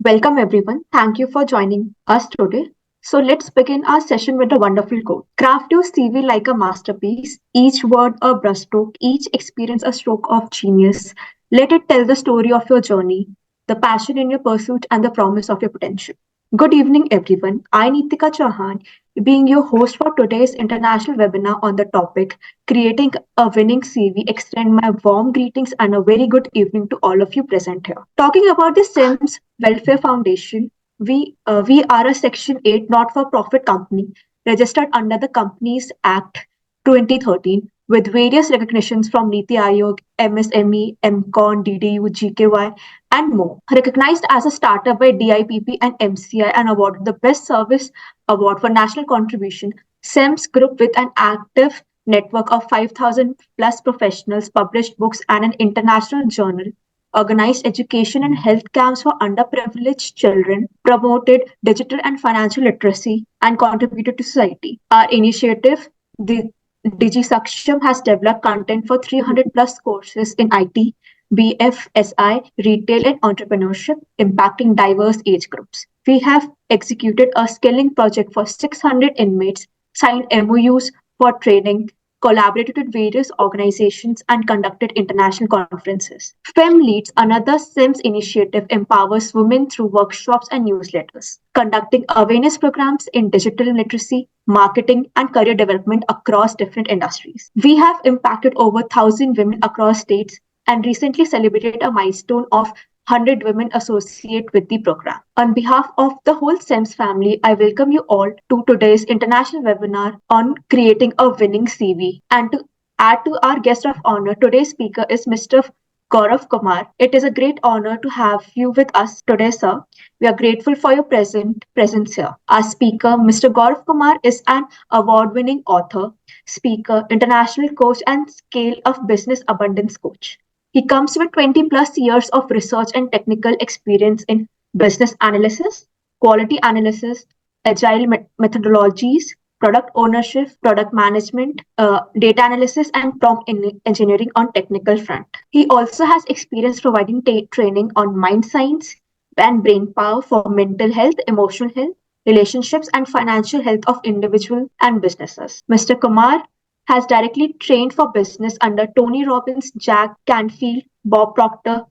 Welcome everyone. Thank you for joining us today. So let's begin our session with a wonderful quote. Craft your CV like a masterpiece, each word a brushstroke, each experience a stroke of genius. Let it tell the story of your journey, the passion in your pursuit, and the promise of your potential. Good evening, everyone. I, Nitika Chauhan, being your host for today's international webinar on the topic Creating a Winning CV, extend my warm greetings and a very good evening to all of you present here. Talking about the SIMS Welfare Foundation, we are a Section 8 not-for-profit company registered under the Companies Act 2013 with various recognitions from Niti Aayog, MSME, MCON, DDU, GKY, and more. Recognized as a startup by DIPP and MCI and awarded the Best Service Award for National Contribution, SEMS Group with an active network of 5,000 plus professionals, published books, and an international journal organized education and health camps for underprivileged children, promoted digital and financial literacy, and contributed to society. Our initiative, the DIGISAKSHAM, has developed content for 300 plus courses in IT, BFSI, retail, and entrepreneurship, impacting diverse age groups. We have executed a skilling project for 600 inmates, signed MOUs for training, collaborated with various organizations, and conducted international conferences. FEM Leads, another SIMS initiative, empowers women through workshops and newsletters, conducting awareness programs in digital literacy, marketing, and career development across different industries. We have impacted over 1,000 women across states and recently celebrated a milestone of 100 women associate with the program. On behalf of the whole SEMS family, I welcome you all to today's international webinar on creating a winning CV. And to add to our guest of honor, today's speaker is Mr. Gaurav Kumar. It is a great honor to have you with us today, sir. We are grateful for your presence here. Our speaker, Mr. Gaurav Kumar, is an award-winning author, speaker, international coach, and scale of business abundance coach. He comes with 20 plus years of research and technical experience in business analysis, quality analysis, agile methodologies, product ownership, product management, data analysis, and prompt engineering on technical front. He also has experience providing training on mind science and brain power for mental health, emotional health, relationships, and financial health of individuals and businesses. Mr. Kumar has directly trained for business under Tony Robbins, Jack Canfield, Bob Proctor,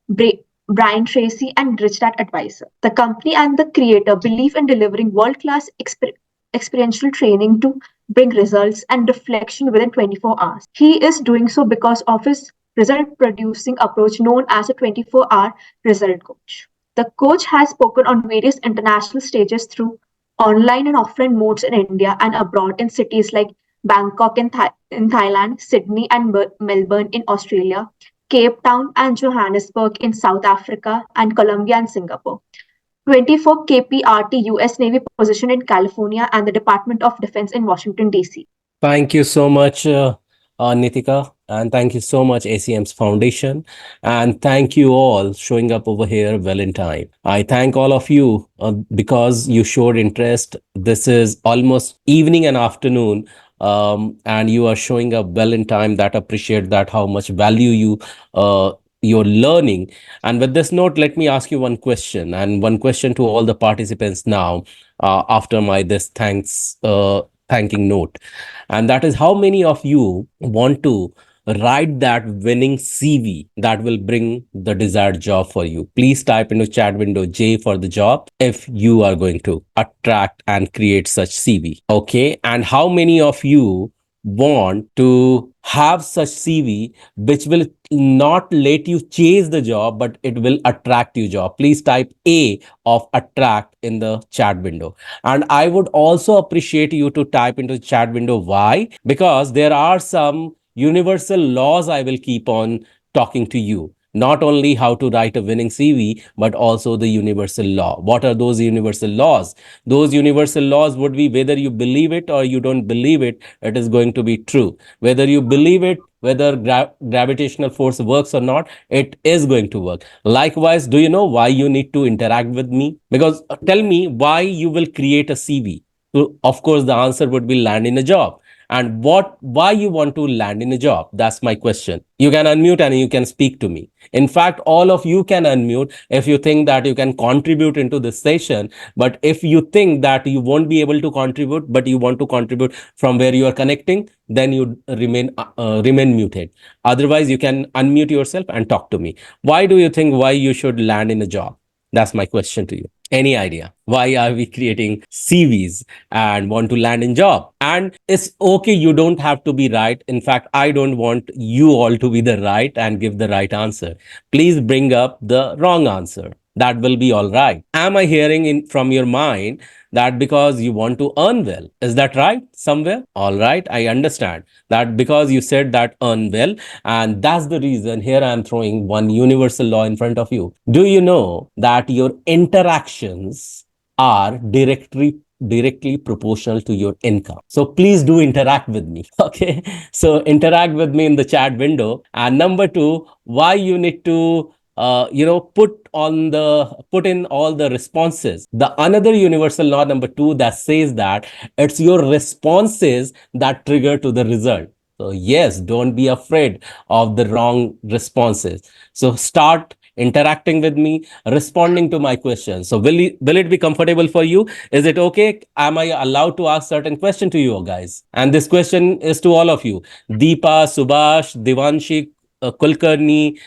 Brian Tracy, and Rich Dad Advisor. The company and the creator believe in delivering world-class experiential training to bring results and reflection within 24 hours. He is doing so because of his result-producing approach known as a 24-hour result coach. The coach has spoken on various international stages through online and offline modes in India and abroad in cities like Bangkok in Thailand, Sydney and Melbourne in Australia, Cape Town and Johannesburg in South Africa, and Colombia and Singapore. 24 KPRT US Navy position in California and the Department of Defense in Washington, D.C. Thank you so much, Nitika, and thank you so much, ACM's Foundation, and thank you all showing up over here well in time. I thank all of you because you showed interest. This is almost evening and afternoon, and you are showing up well in time. That appreciate that how much value you're learning. And with this note, let me ask you one question, and one question to all the participants now after my this thanking note, and that is, how many of you want to write that winning CV that will bring the desired job for you? Please type into chat window J for the job if you are going to attract and create such CV. Okay, and how many of you want to have such CV which will not let you chase the job, but it will attract you job? Please type A of attract in the chat window. And I would also appreciate you to type into the chat window why, because there are some universal laws I will keep on talking to you. Not only how to write a winning CV, but also the universal law. What are those universal laws? Those universal laws would be, whether you believe it or you don't believe it, it is going to be true. Whether you believe it, whether gravitational force works or not, it is going to work. Likewise, do you know why you need to interact with me? Because tell me why you will create a CV. So, of course, the answer would be land in a job. and why you want to land in a job. That's my question. You can unmute and you can speak to me. In fact, all of you can unmute if you think that you can contribute into this session. But if you think that you won't be able to contribute, but you want to contribute from where you are connecting, then you remain muted. Otherwise, you can unmute yourself and talk to me. Why do you think why you should land in a job? That's my question to you. Any idea? Why are we creating CVs and want to land in job? And it's okay, you don't have to be right. In fact, I don't want you all to be the right and give the right answer. Please bring up the wrong answer. That will be all right. Am I hearing in from your mind that because you want to earn well? Is that right somewhere? All right, I understand that because you said that earn well, and that's the reason here I am throwing one universal law in front of you. Do you know that your interactions are directly proportional to your income? So please do interact with me. Okay, so interact with me in the chat window. And number two, why you need to put in all the responses. The another universal law number two that says that it's your responses that trigger to the result. So yes, don't be afraid of the wrong responses. So start interacting with me, responding to my questions. So will it be comfortable for you? Is it okay? Am I allowed to ask certain question to you guys? And this question is to all of you. Deepa, Subhash, Divanshi, Kulkarni,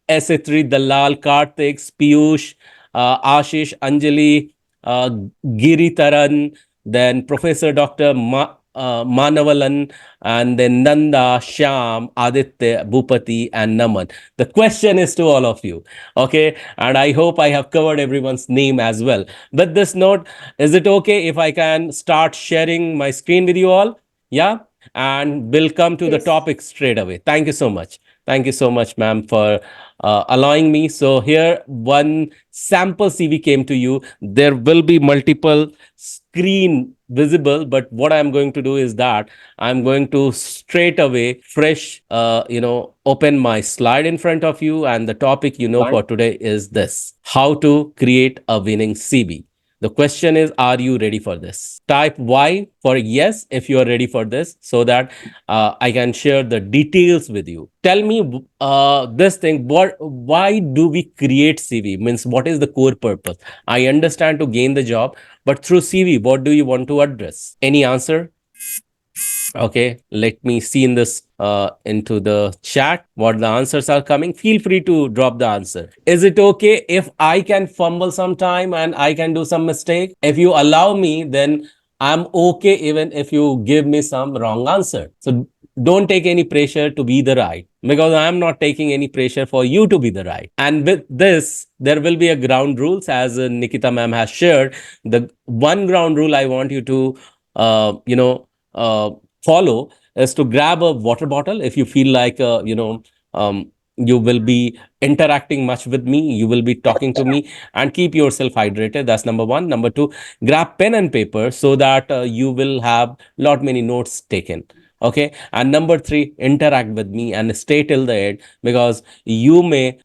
S3, Dalal, Karthik, Piyush, Ashish, Anjali, uh, Giri Taran, then Professor Dr. Manavalan, and then Nanda, Shyam, Aditya, Bhupati, and Naman. The question is to all of you. Okay. And I hope I have covered everyone's name as well. With this note, is it okay if I can start sharing my screen with you all? Yeah. And we'll come to the Yes. topic straight away. Thank you so much. Thank you so much, ma'am, for allowing me. So here, one sample CV came to you. There will be multiple screen visible, but what I'm going to do is that I'm going to straight away fresh, open my slide in front of you. And the topic, for today is this: how to create a winning CV. The question is, are you ready for this? Type Y for yes if you are ready for this, so that I can share the details with you. Tell me this thing: why do we create CV? Means, what is the core purpose? I understand to gain the job, but through CV, what do you want to address? Any answer? Okay, let me see in this into the chat what the answers are coming. Feel free to drop the answer. Is it okay if I can fumble sometime and I can do some mistake? If you allow me, then I'm okay even if you give me some wrong answer. So don't take any pressure to be the right, because I'm not taking any pressure for you to be the right. And with this, there will be a ground rules, as Nikita ma'am has shared. The one ground rule I want you to follow is to grab a water bottle if you feel like you will be interacting much with me, you will be talking to me, and keep yourself hydrated. That's number one. Number two, grab pen and paper so that you will have lot many notes taken. Okay. And number three, interact with me and stay till the end, because you may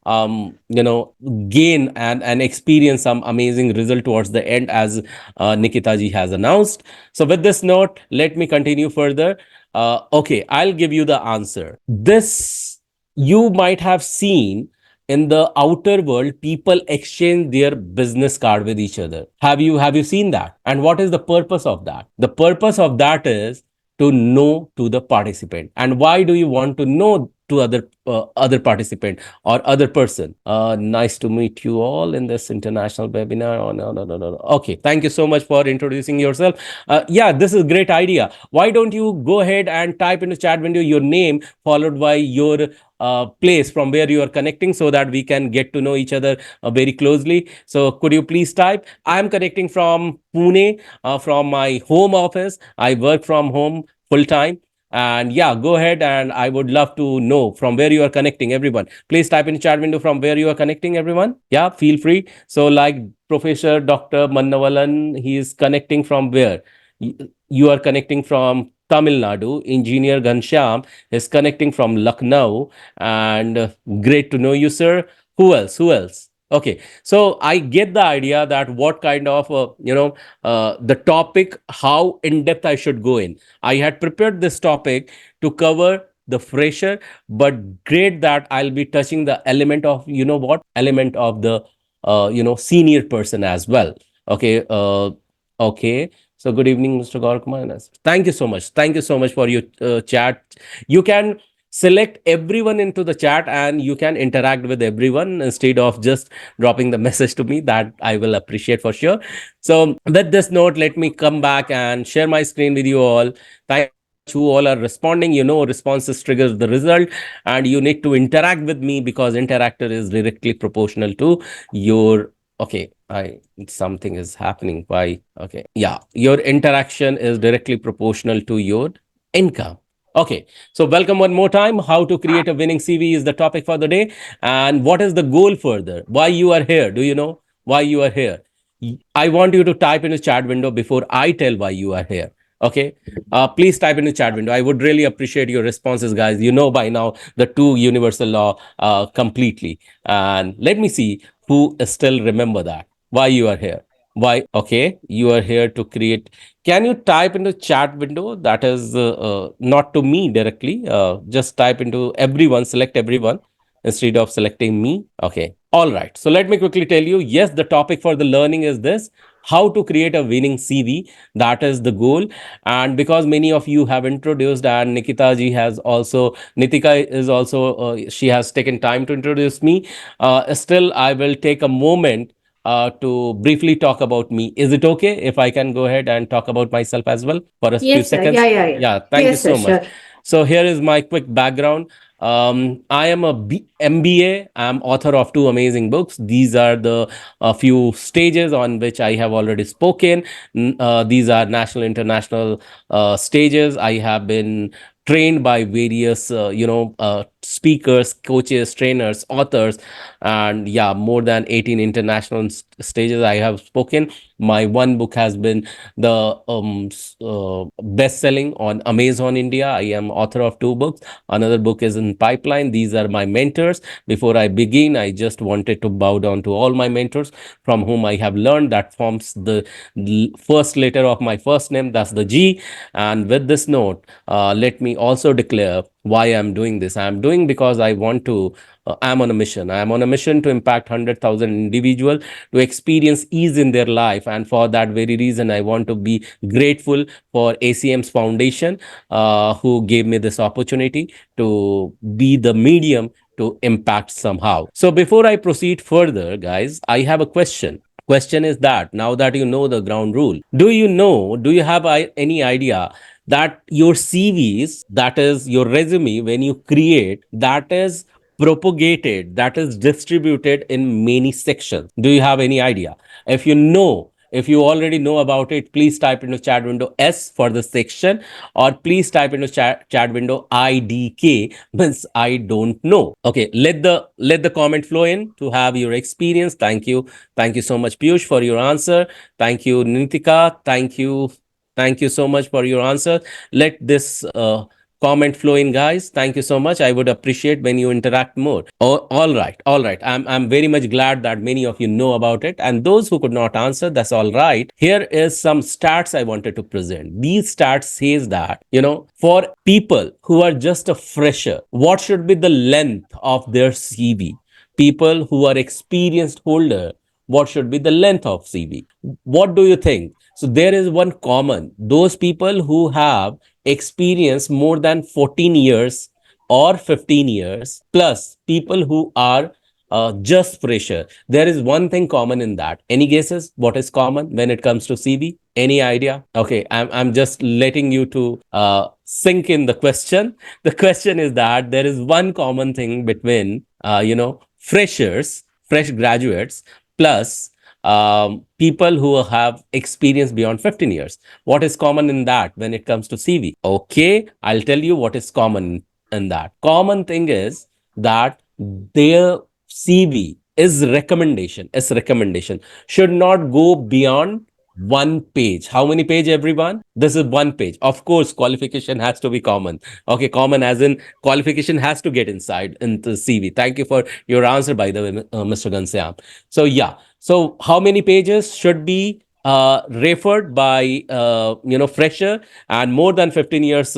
gain and experience some amazing result towards the end, as Nikita ji has announced. So with this note, let me continue further. Okay, I'll give you the answer. This you might have seen in the outer world. People exchange their business card with each other. Have you seen that? And what is the purpose of that? The purpose of that is to know to the participant. And why do you want to know to other participant or other person? Nice to meet you all in this international webinar. Oh, no, no, no, no. Okay, thank you so much for introducing yourself. Yeah, this is a great idea. Why don't you go ahead and type in the chat window your name followed by your place from where you are connecting, so that we can get to know each other very closely. So could you please type? I'm connecting from Pune, from my home office. I work from home full time. And yeah, go ahead, and I would love to know from where you are connecting. Everyone, please type in chat window from where you are connecting. Everyone, yeah, feel free. So like Professor Dr. Mannavalan, he is connecting from where? You are connecting from Tamil Nadu. Engineer Ghanshyam is connecting from Lucknow. And great to know you, sir. Who else? Who else? Okay, so I get the idea that what kind of the topic, how in depth I should go in. I had prepared this topic to cover the fresher, but great that I'll be touching the element of, element of the senior person as well. Okay, okay. So good evening, Mr. Gaurakumar. Thank you so much. Thank you so much for your chat. You can select everyone into the chat and you can interact with everyone instead of just dropping the message to me. That I will appreciate for sure. So with this note, let me come back and share my screen with you all. Thank you so much who all are responding. Responses triggers the result, and you need to interact with me because interactor is directly proportional to your. Okay, I something is happening. Why? Okay, yeah, your interaction is directly proportional to your income. Okay, so welcome one more time. How to create a winning CV is the topic for the day. And what is the goal further? Why you are here? Do you know why you are here? I want you to type in the chat window before I tell why you are here. Okay, please type in the chat window. I would really appreciate your responses, guys. You know by now the two universal law completely. And let me see who still remember that. Why you are here? Why? Okay, you are here to create. Can you type into chat window? That is not to me directly. Just type into everyone, select everyone instead of selecting me. Okay. All right. So let me quickly tell you. Yes, the topic for the learning is this: how to create a winning CV. That is the goal. And because many of you have introduced, and Nikita ji has also, Nitika is also, she has taken time to introduce me. Still, I will take a moment to briefly talk about me. Is it okay if I can go ahead and talk about myself as well for a few Yes, sir. Yeah, seconds? yeah, yeah. Yeah, thank you Yes, sir. so much. Sure. So here is my quick background. I am a MBA. I'm author of two amazing books. These are the few stages on which I have already spoken. These are national, international stages. I have been trained by various, speakers, coaches, trainers, authors, and yeah, more than 18 international stages I have spoken. My one book has been the best selling on Amazon India. I am author of two books. Another book is in pipeline. These are my mentors. Before I begin, I just wanted to bow down to all my mentors from whom I have learned. That forms the first letter of my first name. That's the G. And with this note, let me also declare why I'm doing this. I'm doing because I want to. I'm on a mission. I'm on a mission to impact 100,000 individuals to experience ease in their life, and for that very reason, I want to be grateful for ACM's foundation, who gave me this opportunity to be the medium to impact somehow. So before I proceed further, guys, I have a question is that now that you know the ground rule, do you have any idea that your CVs, that is your resume, when you create, that is propagated, that is distributed in many sections? Do you have any idea? If you know, if you already know about it, please type into chat window S for the section, or please type into chat window IDK, means I don't know. Okay, let the comment flow in to have your experience. Thank you so much, Piyush, for your answer. Thank you, Nitika. Thank you so much for your answer. Let this comment flow in, guys. Thank you so much. I would appreciate when you interact more. Oh, all right. I'm very much glad that many of you know about it, and those who could not answer, that's all right. Here is some stats I wanted to present. These stats says that, for people who are just a fresher, what should be the length of their CV? People who are experienced holder, what should be the length of CV? What do you think? So there is one common: those people who have experience more than 14 years or 15 years, plus people who are just fresher. There is one thing common in that. Any guesses what is common when it comes to CV? Any idea? Okay, I'm just letting you to sink in the question. The question is that there is one common thing between, freshers, fresh graduates, plus people who have experience beyond 15 years. What is common in that when it comes to CV? Okay, I'll tell you what is common in that. Common thing is that their CV is recommendation should not go beyond One page. How many page, everyone? This is one page. Of course, qualification has to be common. Okay, common as in qualification has to get inside into CV. Thank you for your answer, by the way, Mr. Gansyam. So yeah, so how many pages should be referred by fresher and more than 15 years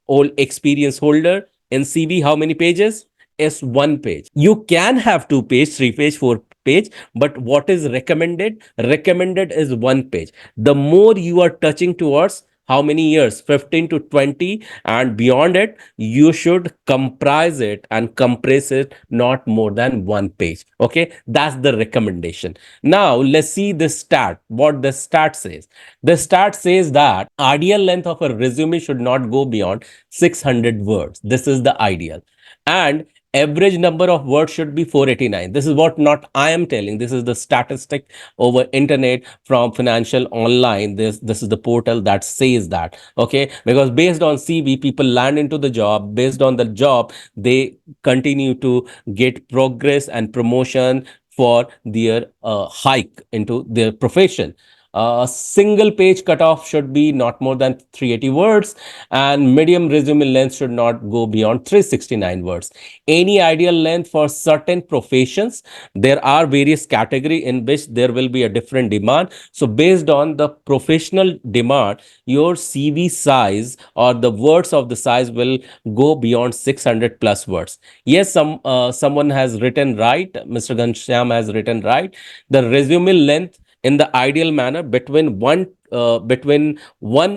old experience holder in CV? How many pages? Is one page. You can have two page, three page, four page, but what is recommended? Recommended is one page. The more you are touching towards how many years, 15 to 20 and beyond it, you should comprise it and compress it not more than one page. Okay, that's the recommendation. Now let's see the stat, what the stat says. The stat says that ideal length of a resume should not go beyond 600 words. This is the ideal. And average number of words should be 489. This is what not I am telling, this is the statistic over internet from Financial Online. This is the portal that says that. Okay, because based on CV, people land into the job. Based on the job, they continue to get progress and promotion for their hike into their profession. A single page cutoff should be not more than 380 words, and medium resume length should not go beyond 369 words. Any ideal length for certain professions? There are various category in which there will be a different demand. So based on the professional demand, your CV size or the words of the size will go beyond 600 plus words. Yes, someone has written right, Mr. Gansham has written right. The resume length in the ideal manner between 1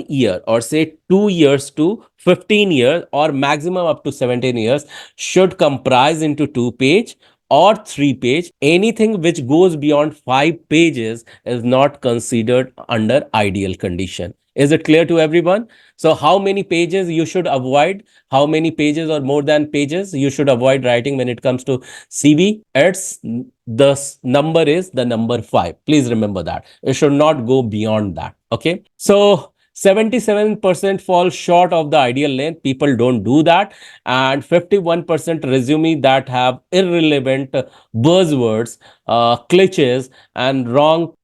year or say 2 years to 15 years or maximum up to 17 years should comprise into two page or three page. Anything which goes beyond 5 pages is not considered under ideal condition. Is it clear to everyone? So how many pages you should avoid? How many pages or more than pages you should avoid writing when it comes to CV? It's the number is the number 5. Please remember that. It should not go beyond that. Okay. So 77% fall short of the ideal length. People don't do that. And 51% resume that have irrelevant buzzwords, glitches, and wrong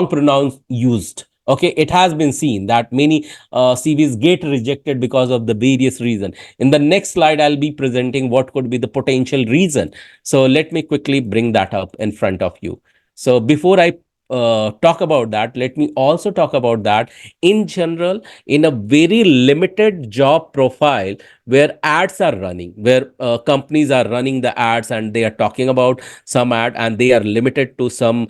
pronouns used. Okay, it has been seen that many CVs get rejected because of the various reason. In the next slide, I'll be presenting what could be the potential reason. So let me quickly bring that up in front of you. So before I talk about that, let me also talk about that in general, in a very limited job profile where ads are running, where companies are running the ads and they are talking about some ad and they are limited to some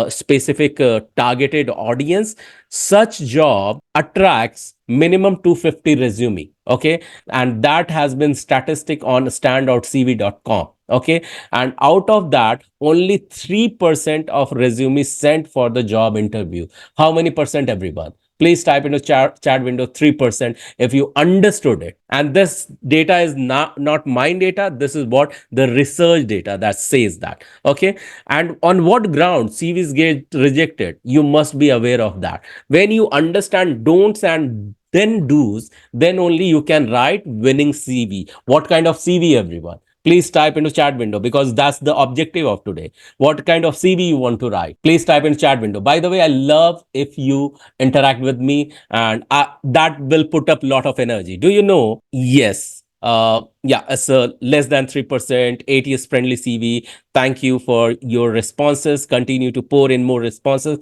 specific targeted audience. Such job attracts minimum 250 resume. Okay, and that has been statistic on standoutcv.com. Okay, and out of that only 3% of resumes sent for the job interview. How many percent, everyone? Please type into chat window 3% if you understood it. And this data is not mine data. This is what the research data that says that. Okay, and on what ground CVs get rejected, you must be aware of that. When you understand don'ts and then do's, then only you can write winning CV. What kind of CV, everyone? Please type into chat window because that's the objective of today. What kind of CV you want to write? Please type in chat window. By the way, I love if you interact with me, and that will put up a lot of energy. Do you know? Yes. Yeah, it's a less than 3%, ATS friendly CV. Thank you for your responses. Continue to pour in more responses.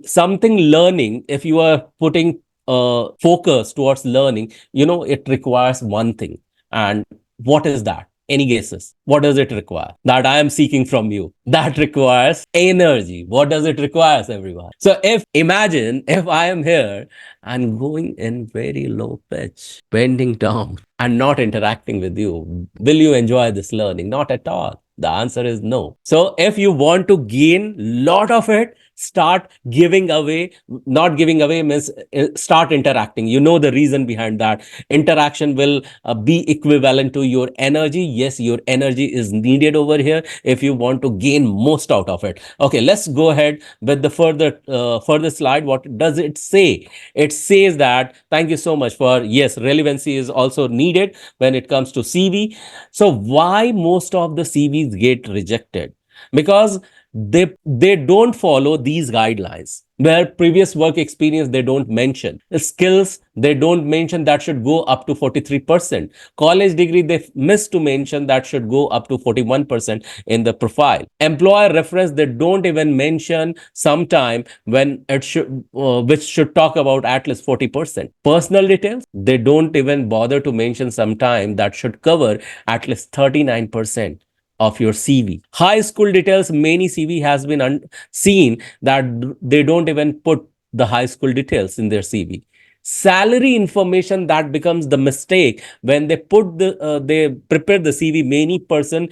Something learning, if you are putting focus towards learning, it requires one thing. And what is that? Any guesses? What does it require that I am seeking from you? That requires energy. What does it require, everyone? So if imagine if I am here and going in very low pitch, bending down and not interacting with you, will you enjoy this learning? Not at all. The answer is no. So if you want to gain lot of it, start giving away. Not giving away means start interacting. You know the reason behind that. Interaction will be equivalent to your energy. Yes, your energy is needed over here if you want to gain most out of it. Okay, let's go ahead with the further slide. What does it say? It says that, thank you so much for, yes, relevancy is also needed when it comes to CV. So why most of the CVs get rejected? Because they don't follow these guidelines. Where previous work experience they don't mention, skills they don't mention, that should go up to 43%. College degree they miss to mention, that should go up to 41% in the profile. Employer reference they don't even mention sometime, when it should which should talk about at least 40%. Personal details they don't even bother to mention sometime, that should cover at least 39% of your CV. High school details, many CV has been seen that they don't even put the high school details in their CV. Salary information, that becomes the mistake when they prepare the CV. Many person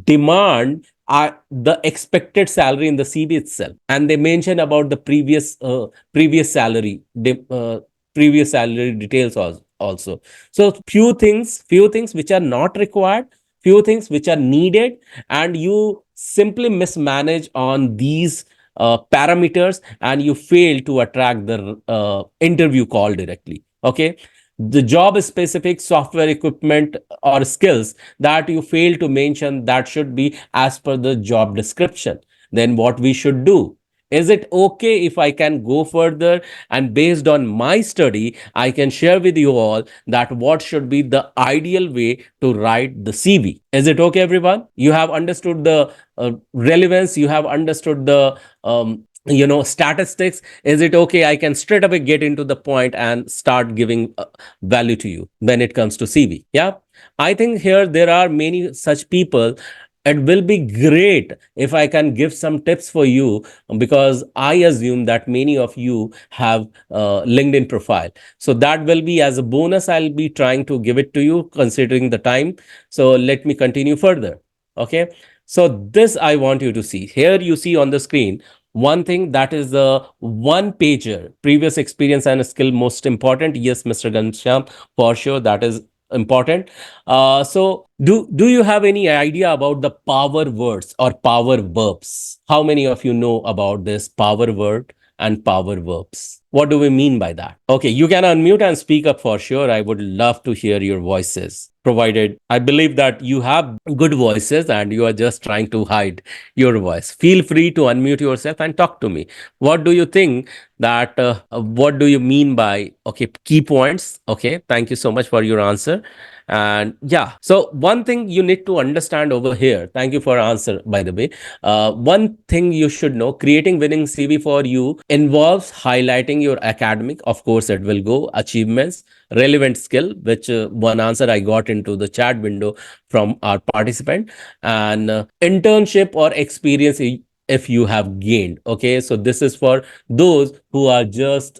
demand the expected salary in the CV itself, and they mention about the previous salary, previous salary details also. So few things which are not required, few things which are needed, and you simply mismanage on these parameters, and you fail to attract the interview call directly. Okay, the job specific software equipment or skills that you fail to mention, that should be as per the job description. Then what we should do, is it okay if I can go further, and based on my study I can share with you all that what should be the ideal way to write the CV? Is it okay, everyone? You have understood the relevance, you have understood the statistics. Is it okay, I can straight away get into the point and start giving value to you when it comes to CV? Yeah, I think here there are many such people. It will be great if I can give some tips for you, because I assume that many of you have LinkedIn profile. So that will be as a bonus, I'll be trying to give it to you considering the time. So let me continue further. Okay, so this I want you to see. Here you see on the screen one thing, that is the one pager, previous experience and skill most important. Yes, Mr. Gansham, for sure that is important. So do you have any idea about the power words or power verbs? How many of you know about this power word and power verbs? What do we mean by that? Okay, you can unmute and speak up for sure. I would love to hear your voices. Provided I believe that you have good voices and you are just trying to hide your voice. Feel free to unmute yourself and talk to me. What do you think that what do you mean by, okay, key points? Okay, thank you so much for your answer. And yeah, so one thing you need to understand over here, thank you for answer by the way. One thing you should know, creating winning CV for you involves highlighting your academic, of course it will go, achievements, relevant skill, which one answer I got into the chat window from our participant, and internship or experience if you have gained. Okay, so this is for those who are just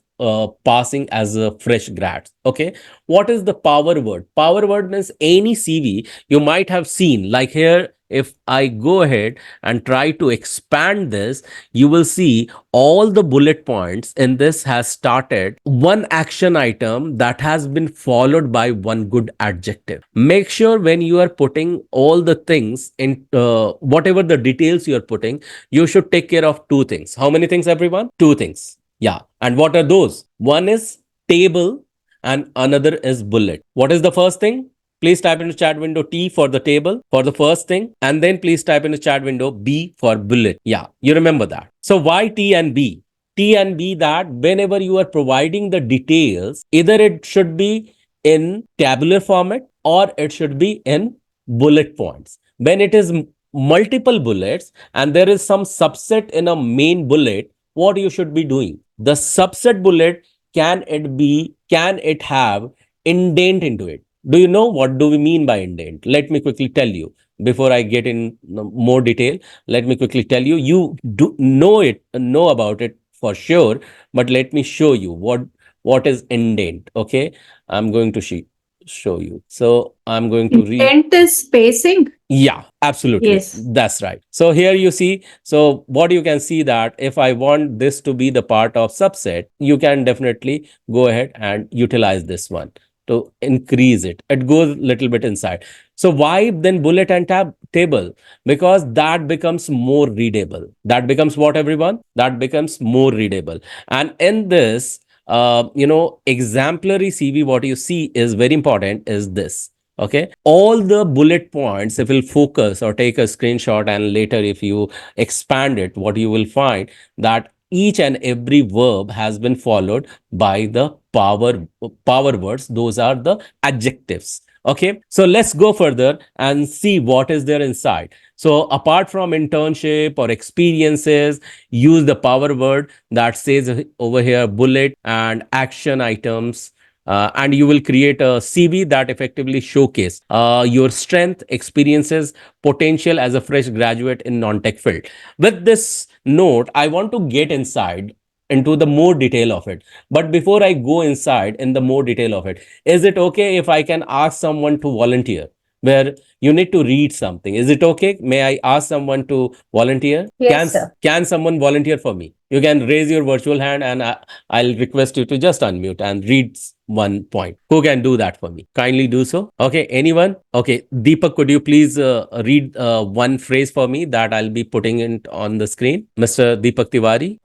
passing as a fresh grad. Okay, what is the power word? Power word means any CV you might have seen, like here if I go ahead and try to expand this, you will see all the bullet points in this has started one action item that has been followed by one good adjective. Make sure when you are putting all the things in, whatever the details you are putting, you should take care of two things. How many things, everyone? Two things. Yeah. And what are those? One is table and another is bullet. What is the first thing? Please type in the chat window T for the table for the first thing, and then please type in the chat window B for bullet. Yeah, you remember that. So why T and B? T and B, that whenever you are providing the details, either it should be in tabular format or it should be in bullet points. When it is multiple bullets and there is some subset in a main bullet, what you should be doing? The subset bullet, can it have indent into it? Do you know what do we mean by indent? Let me quickly tell you before I get in more detail. Let me quickly tell you. You do know about it for sure, but let me show you what is indent. Okay, I'm going to show you. So I'm going to read. Intent is spacing. Yeah, absolutely. Yes. That's right. So here you see, so what you can see that if I want this to be the part of subset, you can definitely go ahead and utilize this one to increase it. It goes a little bit inside. So why then bullet and table? Because that becomes more readable. That becomes what, everyone? That becomes more readable. And in this, exemplary CV, what you see is very important is this. Okay, all the bullet points, if you'll focus or take a screenshot, and later if you expand it, what you will find that each and every verb has been followed by the power words. Those are the adjectives. Okay, so let's go further and see what is there inside. So apart from internship or experiences, use the power word that says over here bullet and action items, and you will create a CV that effectively showcase your strength, experiences, potential as a fresh graduate in non-tech field. With this note, I want to get inside into the more detail of it. But before I go inside in the more detail of it, is it okay if I can ask someone to volunteer? Where you need to read something. Is it okay? May I ask someone to volunteer? Yes, sir. Can someone volunteer for me? You can raise your virtual hand, and I'll request you to just unmute and read one point. Who can do that for me? Kindly do so. Okay, anyone? Okay, Deepak, could you please read one phrase for me that I'll be putting it on the screen? Mr. Deepak Tiwari,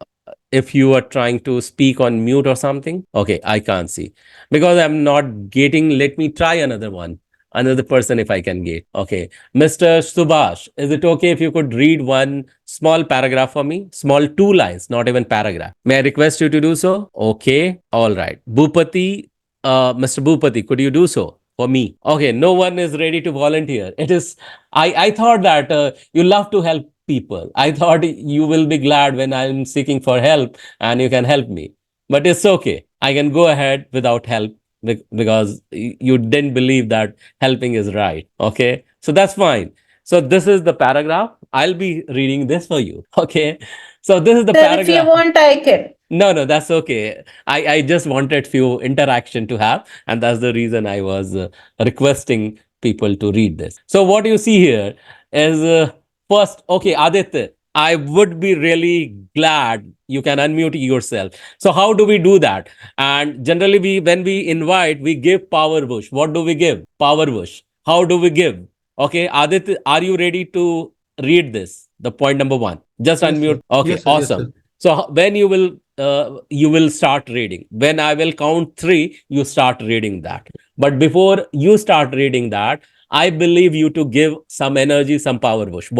if you are trying to speak on mute or something. Okay, I can't see because I'm not getting. Let me try another one. Another person, if I can get. Okay, Mr. Subhash, is it okay if you could read one small paragraph for me? Small two lines, not even paragraph. May I request you to do so? Okay, all right. Bhupati, Mr. Bhupati, could you do so for me? Okay, no one is ready to volunteer. It is. I thought that you love to help people. I thought you will be glad when I'm seeking for help and you can help me. But it's okay. I can go ahead without help because you didn't believe that helping is right. Okay. So that's fine. So this is the paragraph. I'll be reading this for you. Okay. So this is the Sir, if you paragraph. want, I can. No, no, that's okay. I just wanted few interaction to have, and that's the reason I was requesting people to read this. So what you see here is first, okay, Aditya, I would be really glad you can unmute yourself. So how do we do that? And generally, we when we invite, we give power push. What do we give? Power push. How do we give? Okay, Aditya, are you ready to read this? The point number one. Just Yes, sir. unmute. Okay, Yes, sir. Yes, awesome. sir. So when you will start reading. When I will count three, you start reading that. But before you start reading that, I believe you to give some energy, some power push.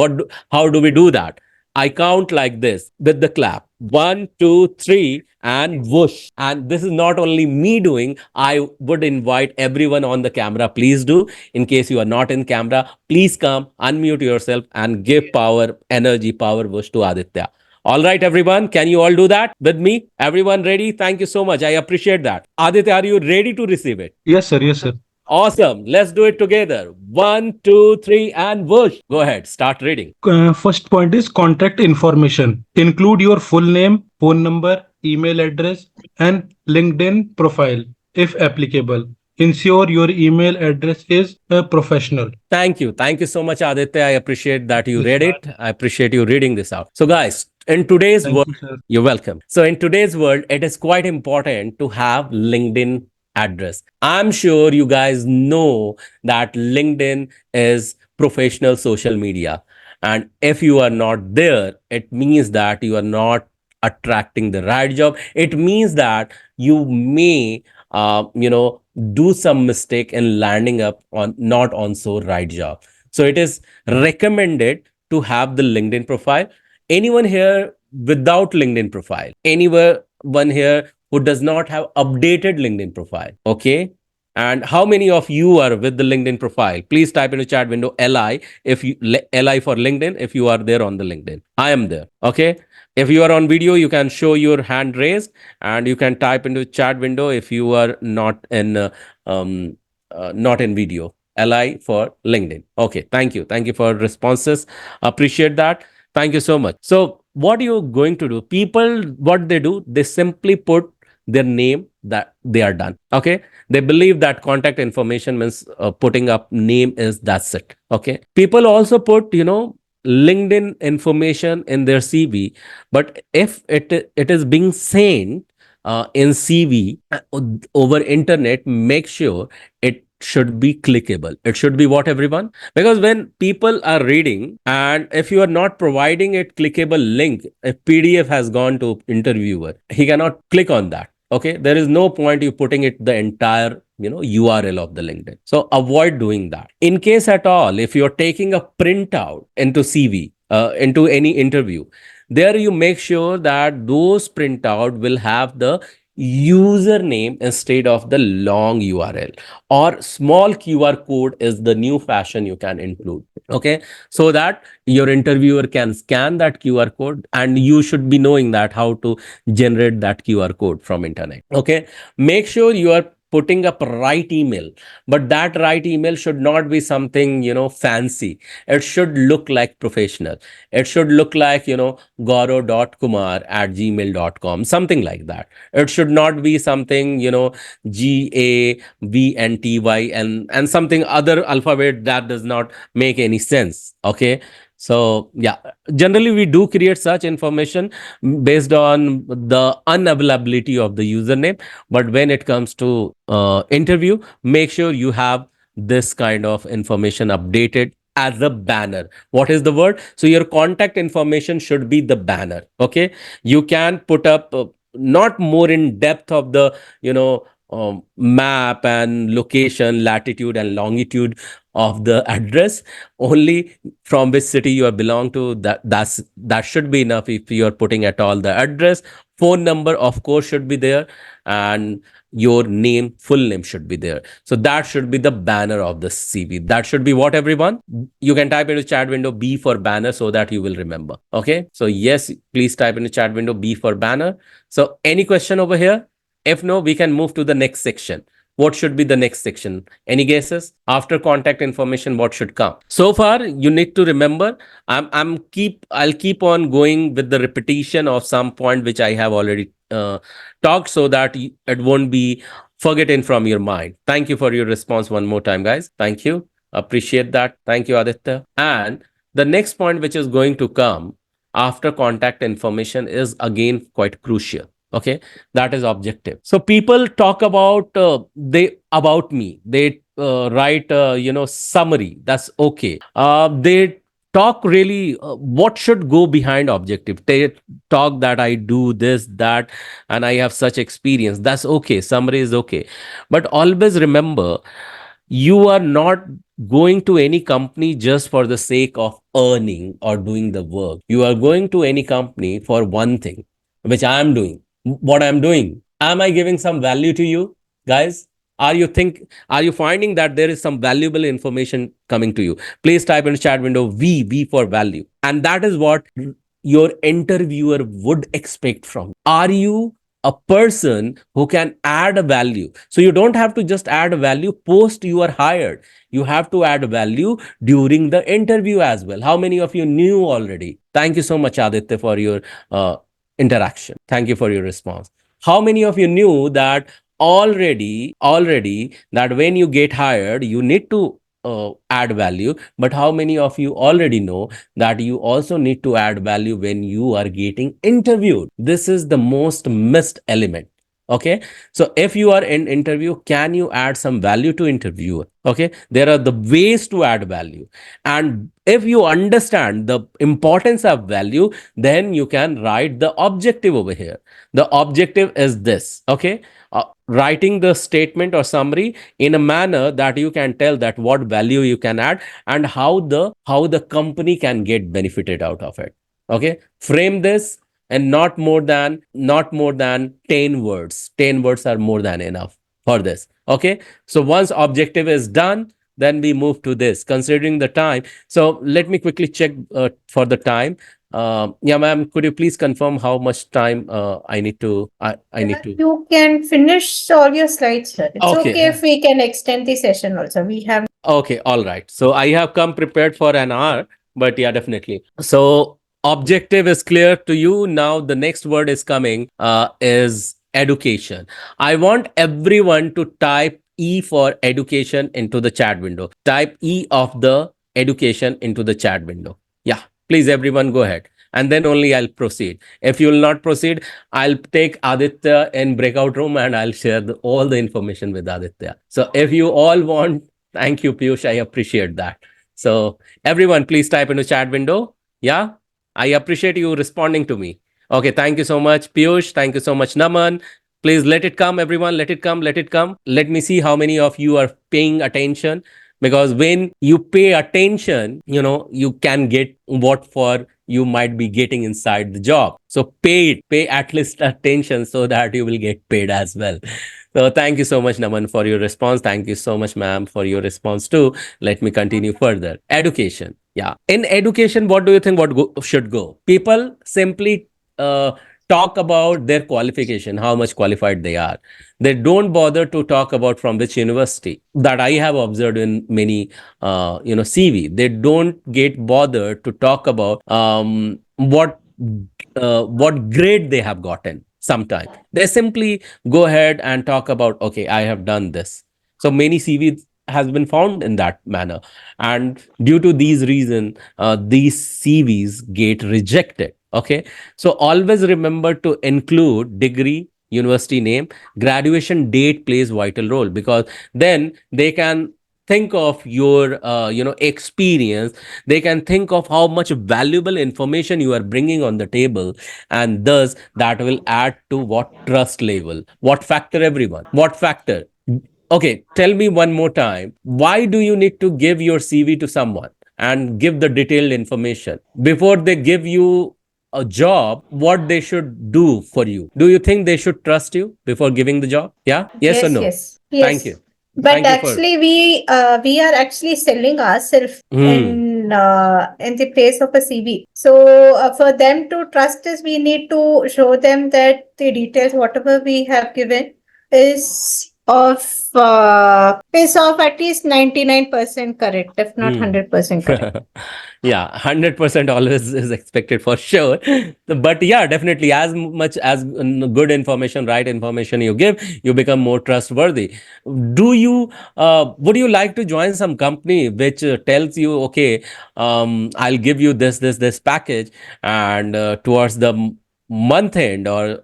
How do we do that? I count like this with the clap. One, two, three, and whoosh. And this is not only me doing, I would invite everyone on the camera. Please do. In case you are not in camera, please come, unmute yourself, and give power, energy, power whoosh to Aditya. All right, everyone. Can you all do that with me? Everyone ready? Thank you so much. I appreciate that. Aditya, are you ready to receive it? Yes, sir. Yes, sir. Awesome. Let's do it together. One, two, three, and whoosh. Go ahead. Start reading. First point is contact information. Include your full name, phone number, email address, and LinkedIn profile if applicable. Ensure your email address is professional. Thank you. Thank you so much, Aditya. I appreciate that you Yes, read sir. it. I appreciate you reading this out. So, guys, in today's Thank world, you, sir. you're welcome. So, in today's world, it is quite important to have LinkedIn address. I'm sure you guys know that LinkedIn is professional social media. And if you are not there, it means that you are not attracting the right job. It means that you may, do some mistake in landing up on not on so right job. So it is recommended to have the LinkedIn profile. Anyone here without LinkedIn profile? Anyone here who does not have updated LinkedIn profile? Okay. And how many of you are with the LinkedIn profile? Please type in the chat window LI if you LI for LinkedIn if you are there on the LinkedIn. I am there. Okay. If you are on video, you can show your hand raised and you can type into chat window if you are um, not in video. LI for LinkedIn. Okay, thank you for responses. Appreciate that. Thank you so much. So what are you going to do? People, what they do, they simply put their name that they are done. Okay, they believe that contact information means putting up name is that's it. Okay, people also put LinkedIn information in their CV, but if it is being sent in CV over internet, make sure it should be clickable. It should be what, everyone? Because when people are reading, and if you are not providing it clickable link, if PDF has gone to interviewer, he cannot click on that. Okay, there is no point you putting it the entire URL of the LinkedIn. So avoid doing that. In case at all, if you're taking a printout into CV, into any interview, there you make sure that those printout will have the username instead of the long URL, or small QR code is the new fashion you can include. Okay, so that your interviewer can scan that QR code, and you should be knowing that how to generate that QR code from internet. Okay, make sure you are putting up right email, but that right email should not be something fancy. It should look like professional. It should look like goro.kumar@gmail.com, something like that. It should not be something GAVNTY and something other alphabet that does not make any sense. Okay, so yeah, generally we do create such information based on the unavailability of the username. But when it comes to interview, make sure you have this kind of information updated as a banner. What is the word? So your contact information should be the banner. Okay, you can put up not more in depth of the map and location, latitude and longitude of the address, only from which city you are belong to. That should be enough. If you are putting at all the address, phone number of course should be there, and your name, full name should be there. So that should be the banner of the CV. That should be what, everyone? You can type into chat window B for banner so that you will remember. Okay, so yes, please type into chat window B for banner. So any question over here? If no, we can move to the next section. What should be the next section? Any guesses? After contact information, what should come? So far, you need to remember. I'll keep on going with the repetition of some point which I have already talked, so that it won't be forgotten from your mind. Thank you for your response one more time, guys. Thank you. Appreciate that. Thank you, Aditya. And the next point which is going to come after contact information is again quite crucial. Okay, that is objective. So people talk about about me. They write summary. That's okay. They talk really what should go behind objective. They talk that I do this, that, and I have such experience. That's okay. Summary is okay. But always remember, you are not going to any company just for the sake of earning or doing the work. You are going to any company for one thing, which I am doing. What I'm doing, am I giving some value to you, guys? Are you finding that there is some valuable information coming to you? Please type in the chat window V for value. And that is what your interviewer would expect from you. Are you a person who can add a value? So you don't have to just add a value post you are hired. You have to add value during the interview as well. How many of you knew already? Thank you so much, Aditya, for your interaction. Thank you for your response. How many of you knew that already that when you get hired, you need to add value? But how many of you already know that you also need to add value when you are getting interviewed? This is the most missed element. Okay, so if you are in interview, can you add some value to interviewer? Okay, there are the ways to add value, and if you understand the importance of value, then you can write the objective over here. The objective is this. Okay, writing the statement or summary in a manner that you can tell that what value you can add and how the company can get benefited out of it. Okay, frame this, and not more than 10 words. 10 words are more than enough for this. Okay, so once objective is done, then we move to this, considering the time. So let me quickly check for the time. Yeah, ma'am, could you please confirm how much time I need to I need to You can finish all your slides, sir. It's okay Okay. if we can extend the session also. We have Okay, all right. So I have come prepared for an hour, but yeah, definitely. So objective is clear to you. Now the next word is coming is education. I want everyone to type E for education into the chat window. Type E of the education into the chat window. Yeah, please everyone go ahead. And then only I'll proceed. If you will not proceed, I'll take Aditya in breakout room and I'll share all the information with Aditya. So if you all want, thank you, Piyush. I appreciate that. So everyone, please type into chat window. Yeah, I appreciate you responding to me. Okay, thank you so much, Piyush. Thank you so much, Naman. Please let it come, everyone. Let it come. Let it come. Let me see how many of you are paying attention. Because when you pay attention, you can get what for you might be getting inside the job. So pay it, pay at least attention so that you will get paid as well. So thank you so much, Naman, for your response. Thank you so much, ma'am, for your response too. Let me continue further. Education. Yeah. In education, what do you think should go? People simply talk about their qualification, how much qualified they are. They don't bother to talk about from which university. That I have observed in many, CV. They don't get bothered to talk about what grade they have gotten. Sometimes they simply go ahead and talk about, okay, I have done this. So many CVs has been found in that manner, and due to these reasons, these CVs get rejected. Okay, so always remember to include degree, university name, graduation date plays vital role, because then they can think of your experience. They can think of how much valuable information you are bringing on the table, and thus that will add to what trust level, what factor, everyone, what factor. Okay, tell me one more time, why do you need to give your CV to someone and give the detailed information before they give you a job? What they should do for you? Do you think they should trust you before giving the job? Yeah, yes or Yes, no? yes, Thank yes. you. But Thank you for. actually, we are actually selling ourselves in the place of a CV. So for them to trust us, we need to show them that the details, whatever we have given, is of at least 99% correct, if not 100% correct. Yeah, 100% always is expected for sure. But yeah, definitely, as much as good information, right information you give, you become more trustworthy. Would you like to join some company which tells you, okay, I'll give you this package, and towards the month end, or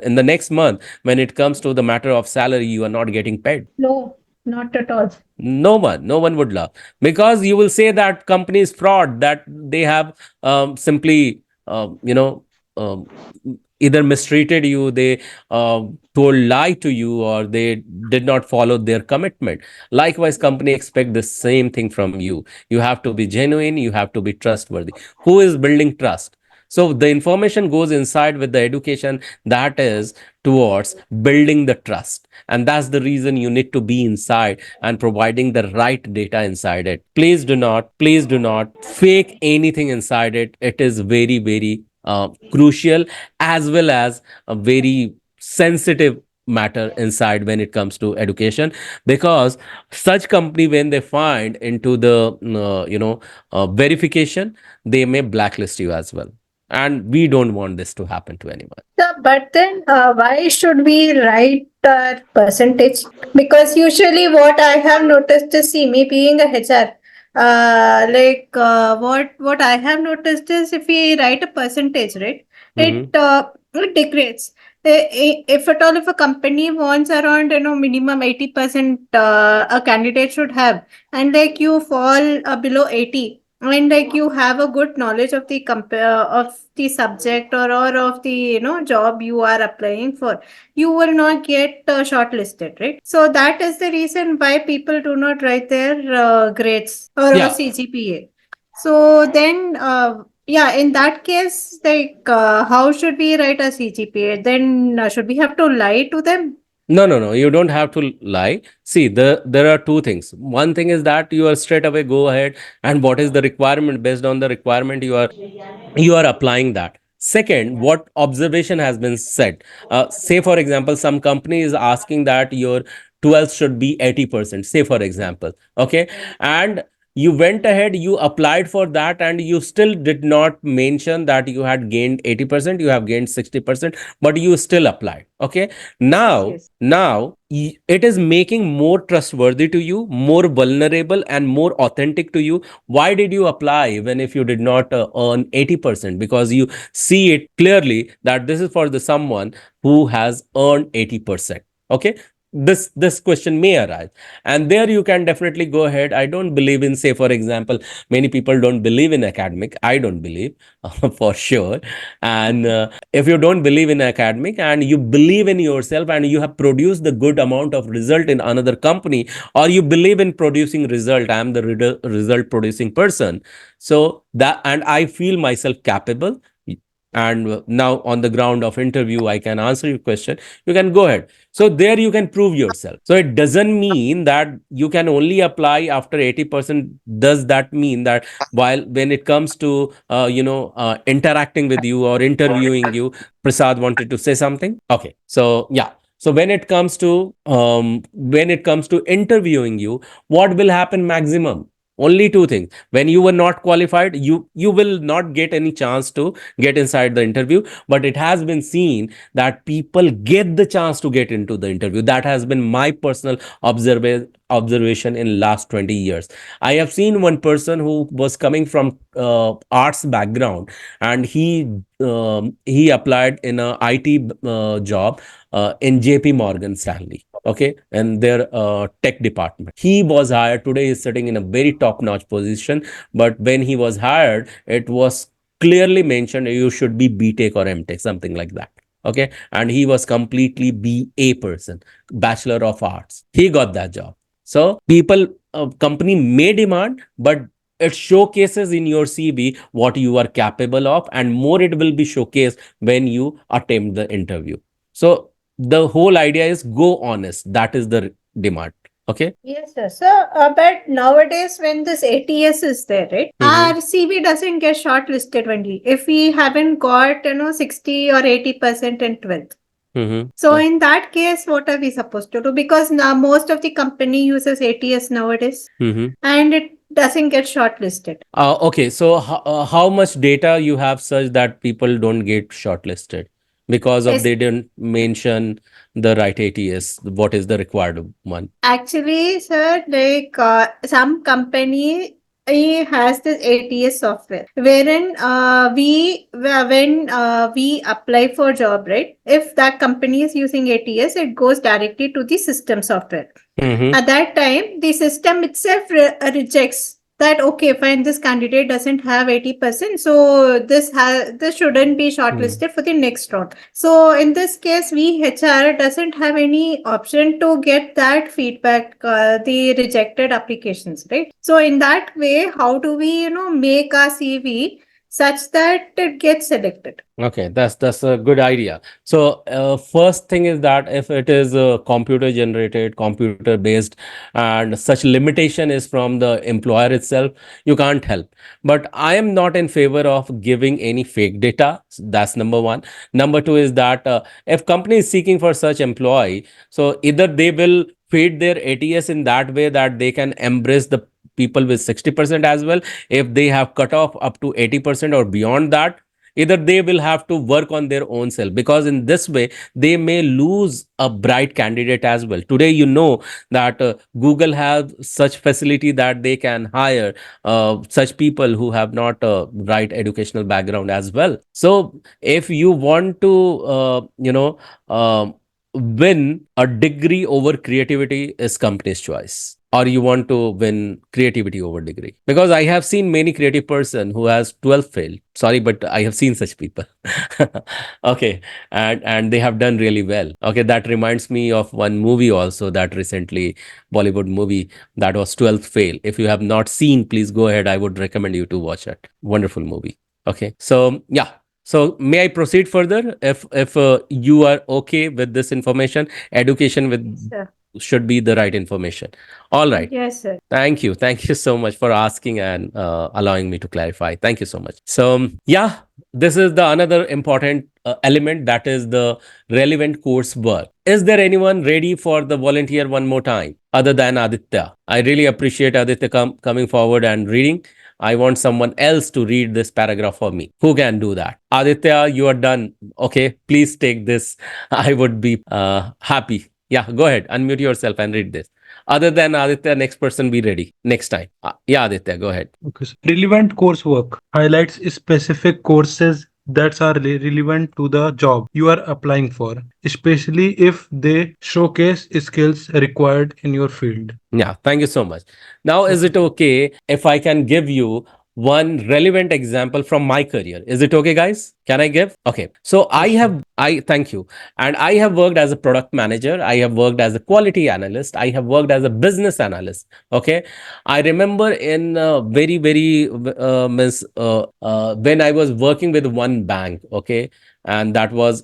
in the next month, when it comes to the matter of salary, you are not getting paid? No, not at all. No one would love, because you will say that company is fraud, that they have simply um, either mistreated you, they told lie to you, or they did not follow their commitment. Likewise, company expect the same thing from you. You have to be genuine, you have to be trustworthy. Who is building trust? So the information goes inside with the education, that is towards building the trust, and that's the reason you need to be inside and providing the right data inside it. Please do not fake anything inside it. It is very, very crucial, as well as a very sensitive matter inside when it comes to education, because such company, when they find into the verification, they may blacklist you as well, and we don't want this to happen to anyone. But then, why should we write our percentage? Because usually, what I have noticed is, see, me being a HR, what I have noticed is, if we write a percentage, right, Mm-hmm. it degrades. If at all, if a company wants around minimum 80%, a candidate should have, and like you fall below 80, and like you have a good knowledge of the of the subject, or of the job you are applying for, you will not get shortlisted, right? So that is the reason why people do not write their grades or Yeah. CGPA. So then, yeah, in that case, like, how should we write a CGPA? Then should we have to lie to them? No. You don't have to lie. See, there are two things. One thing is that you are straight away go ahead, and what is the requirement, based on the requirement you are applying that. Second, what observation has been set. Say for example, some company is asking that your 12th should be 80%. Say for example, okay, and you went ahead, you applied for that, and you still did not mention that you had gained 80%, you have gained 60%, but you still applied. Okay, now Yes. now it is making more trustworthy to you, more vulnerable, and more authentic to you. Why did you apply even if you did not earn 80%? Because you see it clearly that this is for the someone who has earned 80%. Okay, this question may arise, and there you can definitely go ahead. I don't believe in, say for example, many people don't believe in academic. I don't believe for sure. And if you don't believe in academic and you believe in yourself and you have produced the good amount of result in another company, or you believe in producing result, I am the result producing person, so that, and I feel myself capable, and now on the ground of interview I can answer your question, you can go ahead. So there you can prove yourself. So it doesn't mean that you can only apply after 80%. Does that mean that while when it comes to interacting with you or interviewing you, Prasad wanted to say something? Okay, so yeah. So when it comes to interviewing you, what will happen maximum? Only two things. When you were not qualified, you will not get any chance to get inside the interview. But it has been seen that people get the chance to get into the interview. That has been my personal observation in last 20 years. I have seen one person who was coming from arts background, and he applied in a IT job in JP Morgan Stanley, okay, and their tech department. He was hired. Today he's sitting in a very top notch position, but when he was hired, it was clearly mentioned you should be BTech or MTech, something like that. Okay, and he was completely BA person, Bachelor of Arts. He got that job. So people, company may demand, but it showcases in your CV what you are capable of, and more it will be showcased when you attempt the interview. So the whole idea is go honest. That is the demand. Okay. Yes, sir. So, but nowadays, when this ATS is there, right, our CV doesn't get shortlisted only if we haven't got 60 or 80% in 12th. So in that case, what are we supposed to do? Because now most of the company uses ATS nowadays, and it doesn't get shortlisted. Okay, so how much data you have such that people don't get shortlisted because of Yes. they didn't mention the right ATS? What is the required one? Actually, sir, like some company has this ATS software wherein when we apply for job, right? If that company is using ATS, it goes directly to the system software. At that time, the system itself rejects that, okay, fine, this candidate doesn't have 80%, so this shouldn't be shortlisted for the next round. So in this case, we HR doesn't have any option to get that feedback, the rejected applications, right? So in that way, how do we make our CV such that it gets selected? Okay, that's a good idea. So first thing is that if it is computer generated, computer based, and such limitation is from the employer itself, you can't help. But I am not in favor of giving any fake data. That's number one. Number two is that if company is seeking for such employee, so either they will feed their ATS in that way that they can embrace the people with 60% as well. If they have cut off up to 80% or beyond that, either they will have to work on their own self, because in this way they may lose a bright candidate as well. Today that Google have such facility that they can hire such people who have not a right educational background as well. So if you want to win, a degree over creativity is company's choice, or you want to win creativity over degree. Because I have seen many creative person who has 12 failed. Sorry, but I have seen such people. Okay, and they have done really well. Okay, that reminds me of one movie also, that recently Bollywood movie, that was 12th fail. If you have not seen, please go ahead. I would recommend you to watch it. Wonderful movie. Okay, so yeah. So may I proceed further? If you are okay with this information, education with Yes, sir. should be the right information. All right. Yes, sir. Thank you. Thank you so much for asking and allowing me to clarify. Thank you so much. So, yeah, this is the another important element, that is the relevant coursework. Is there anyone ready for the volunteer one more time other than Aditya? I really appreciate Aditya coming forward and reading. I want someone else to read this paragraph for me. Who can do that? Aditya, you are done. Okay, please take this. I would be happy. Yeah, go ahead. Unmute yourself and read this. Other than Aditya, next person be ready next time. Yeah, Aditya, go ahead. Okay. So relevant coursework highlights specific courses that are relevant to the job you are applying for, especially if they showcase skills required in your field. Yeah, thank you so much. Now, is Okay. it okay if I can give you one relevant example from my career? Is it okay, guys? Can I give? Okay. So Yes, sure. I thank you. And I have worked as a product manager. I have worked as a quality analyst. I have worked as a business analyst. Okay. I remember in when I was working with one bank. Okay. And that was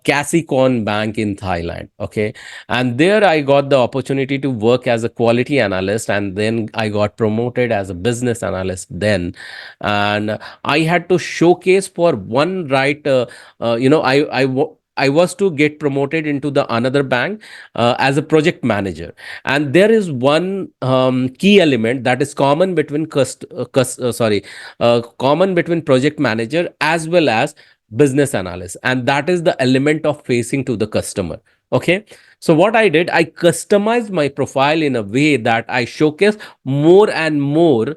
Cassicon Bank in Thailand. Okay, and there I got the opportunity to work as a quality analyst, and then I got promoted as a business analyst then. And I had to showcase for one right, I was to get promoted into the another bank as a project manager. And there is one key element that is common between common between project manager as well as business analyst, and that is the element of facing to the customer. Okay, so what I did, I customized my profile in a way that I showcase more and more,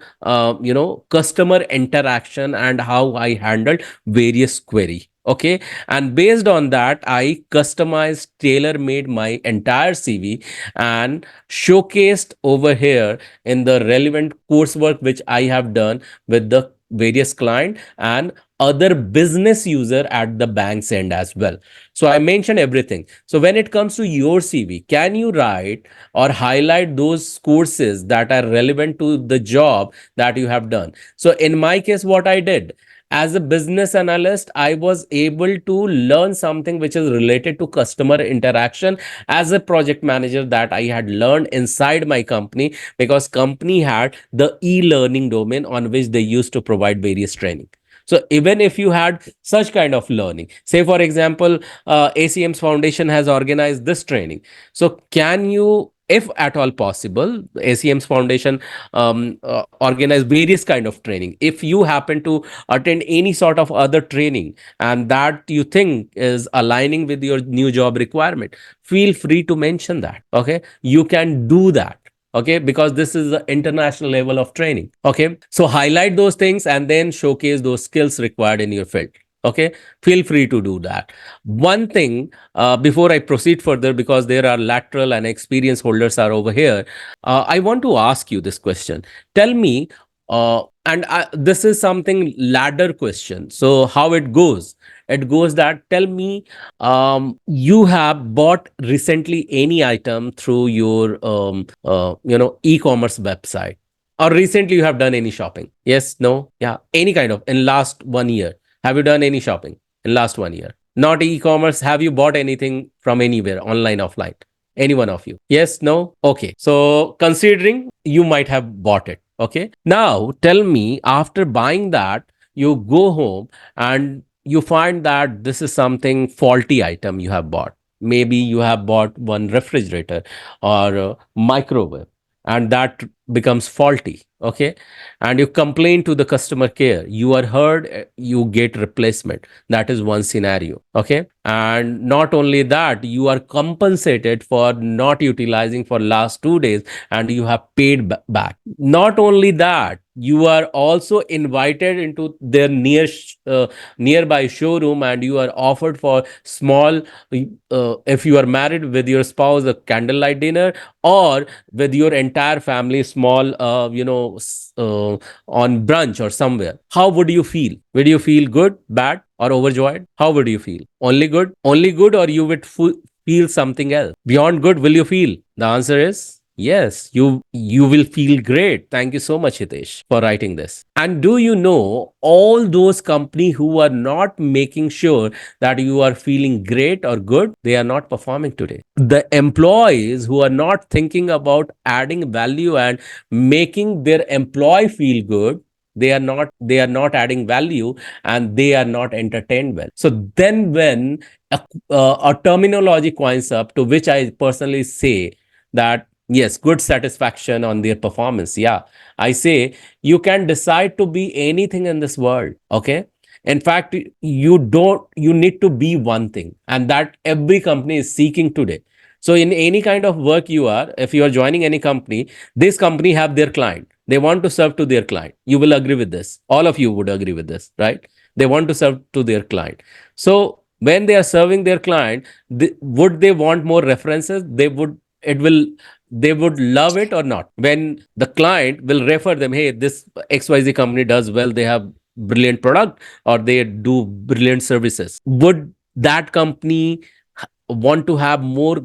customer interaction and how I handled various query. Okay, and based on that, I customized, tailor made my entire CV and showcased over here in the relevant coursework which I have done with the various client and other business user at the bank's end as well. So I mentioned everything. So when it comes to your CV, can you write or highlight those courses that are relevant to the job that you have done? So in my case, what I did, as a business analyst, I was able to learn something which is related to customer interaction as a project manager, that I had learned inside my company, because company had the e-learning domain on which they used to provide various training. So even if you had such kind of learning, say for example, ACM's foundation has organized this training. So can you, if at all possible, ACM's foundation organize various kind of training. If you happen to attend any sort of other training and that you think is aligning with your new job requirement, feel free to mention that. Okay, you can do that. Okay, because this is the international level of training. Okay, so highlight those things and then showcase those skills required in your field. Okay, feel free to do that. One thing, before I proceed further, because there are lateral and experience holders are over here, I want to ask you this question. Tell me, this is something ladder question. So how it goes? It goes that, tell me, you have bought recently any item through your e-commerce website, or recently you have done any shopping? Yes, no, yeah, any kind of, in last 1 year, have you done any shopping in last 1 year? Not e-commerce, have you bought anything from anywhere, online, offline? Any one of you? Yes, no? Okay. So considering you might have bought it. Okay. Now tell me, after buying that, you go home and you find that this is something faulty item you have bought. Maybe you have bought one refrigerator or a microwave, and that becomes faulty. Okay, and you complain to the customer care, you are heard, you get replacement. That is one scenario. Okay, and not only that, you are compensated for not utilizing for last 2 days, and you have paid back. Not only that, you are also invited into their nearby showroom, and you are offered for small, if you are married, with your spouse, a candlelight dinner, or with your entire family, small, on brunch or somewhere. How would you feel? Would you feel good, bad, or overjoyed? How would you feel? Only good? Only good, or you would feel something else? Beyond good, will you feel? The answer is yes, you will feel great. Thank you so much, Hitesh, for writing this. And do you know, all those companies who are not making sure that you are feeling great or good, they are not performing today. The employees who are not thinking about adding value and making their employee feel good, they are not adding value, and they are not entertained well. So then when a terminology coins up, to which I personally say that yes, good satisfaction on their performance. Yeah, I say you can decide to be anything in this world. Okay, in fact, you need to be one thing, and that every company is seeking today. So in any kind of work you are, if you are joining any company, this company have their client, They want to serve to their client. You will agree with this. All of you would agree with this, right? They want to serve to their client. So when they are serving their client, would they want more references? They would love it or not. When the client will refer them, hey, this XYZ company does well, they have brilliant product or they do brilliant services. Would that company want to have more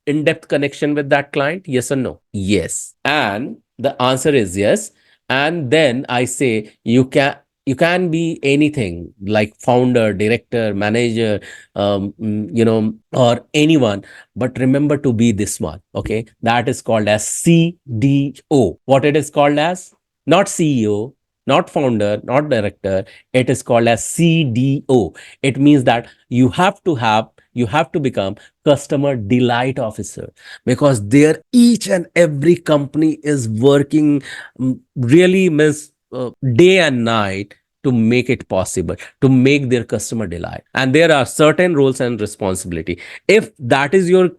in-depth connection with that client? Yes or no? Yes. And the answer is yes. And then I say you can be anything like founder, director, manager, or anyone, but remember to be this one. Okay, that is called as CDO. What it is called as? Not CEO, not founder, not director. It is called as CDO. It means that you have to become customer delight officer, because there each and every company is working really means day and night to make it possible, to make their customer delight. And there are certain roles and responsibility. If that is your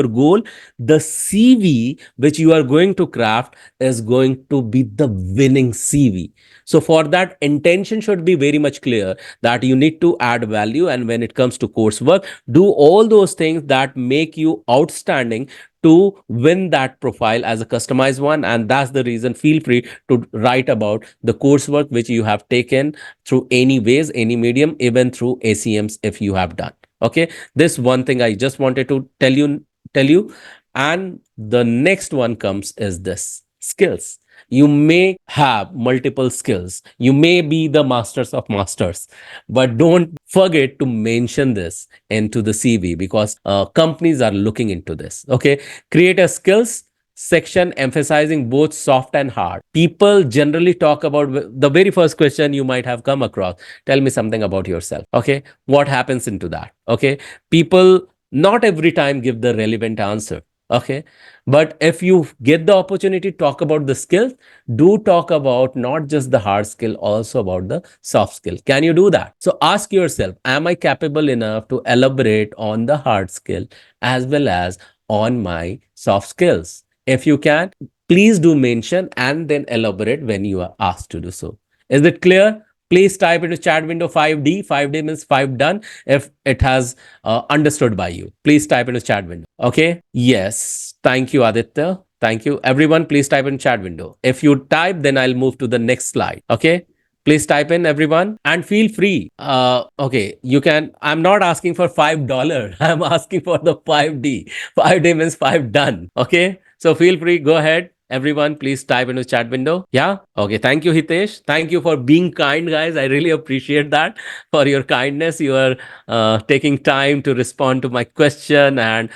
goal, the CV which you are going to craft is going to be the winning CV. So for that, intention should be very much clear, that you need to add value. And when it comes to coursework, do all those things that make you outstanding to win that profile as a customized one. And that's the reason, feel free to write about the coursework which you have taken through any ways, any medium, even through ACMs if you have done. Okay, this one thing I just wanted to tell you. And the next one comes is this: skills. You may have multiple skills, you may be the masters of masters, but don't forget to mention this into the CV, because companies are looking into this. Okay, create a skills section emphasizing both soft and hard. People generally talk about the very first question you might have come across: tell me something about yourself. Okay, what happens into that? Okay, people not every time give the relevant answer. Okay, but if you get the opportunity to talk about the skills, do talk about not just the hard skill, also about the soft skill. Can you do that? So ask yourself, am I capable enough to elaborate on the hard skill as well as on my soft skills? If you can, please do mention and then elaborate when you are asked to do so. Is it clear? Please type into chat window 5D. 5D means 5 done. If it has understood by you, please type into chat window. Okay. Yes. Thank you, Aditya. Thank you. Everyone, please type in chat window. If you type, then I'll move to the next slide. Okay. Please type in, everyone, and feel free. Okay, you can. I'm not asking for $5. I'm asking for the 5D. 5D means 5 done. Okay. So feel free. Go ahead. Everyone, please type into chat window. Yeah. Okay. Thank you, Hitesh. Thank you for being kind, guys. I really appreciate that, for your kindness. You are taking time to respond to my question and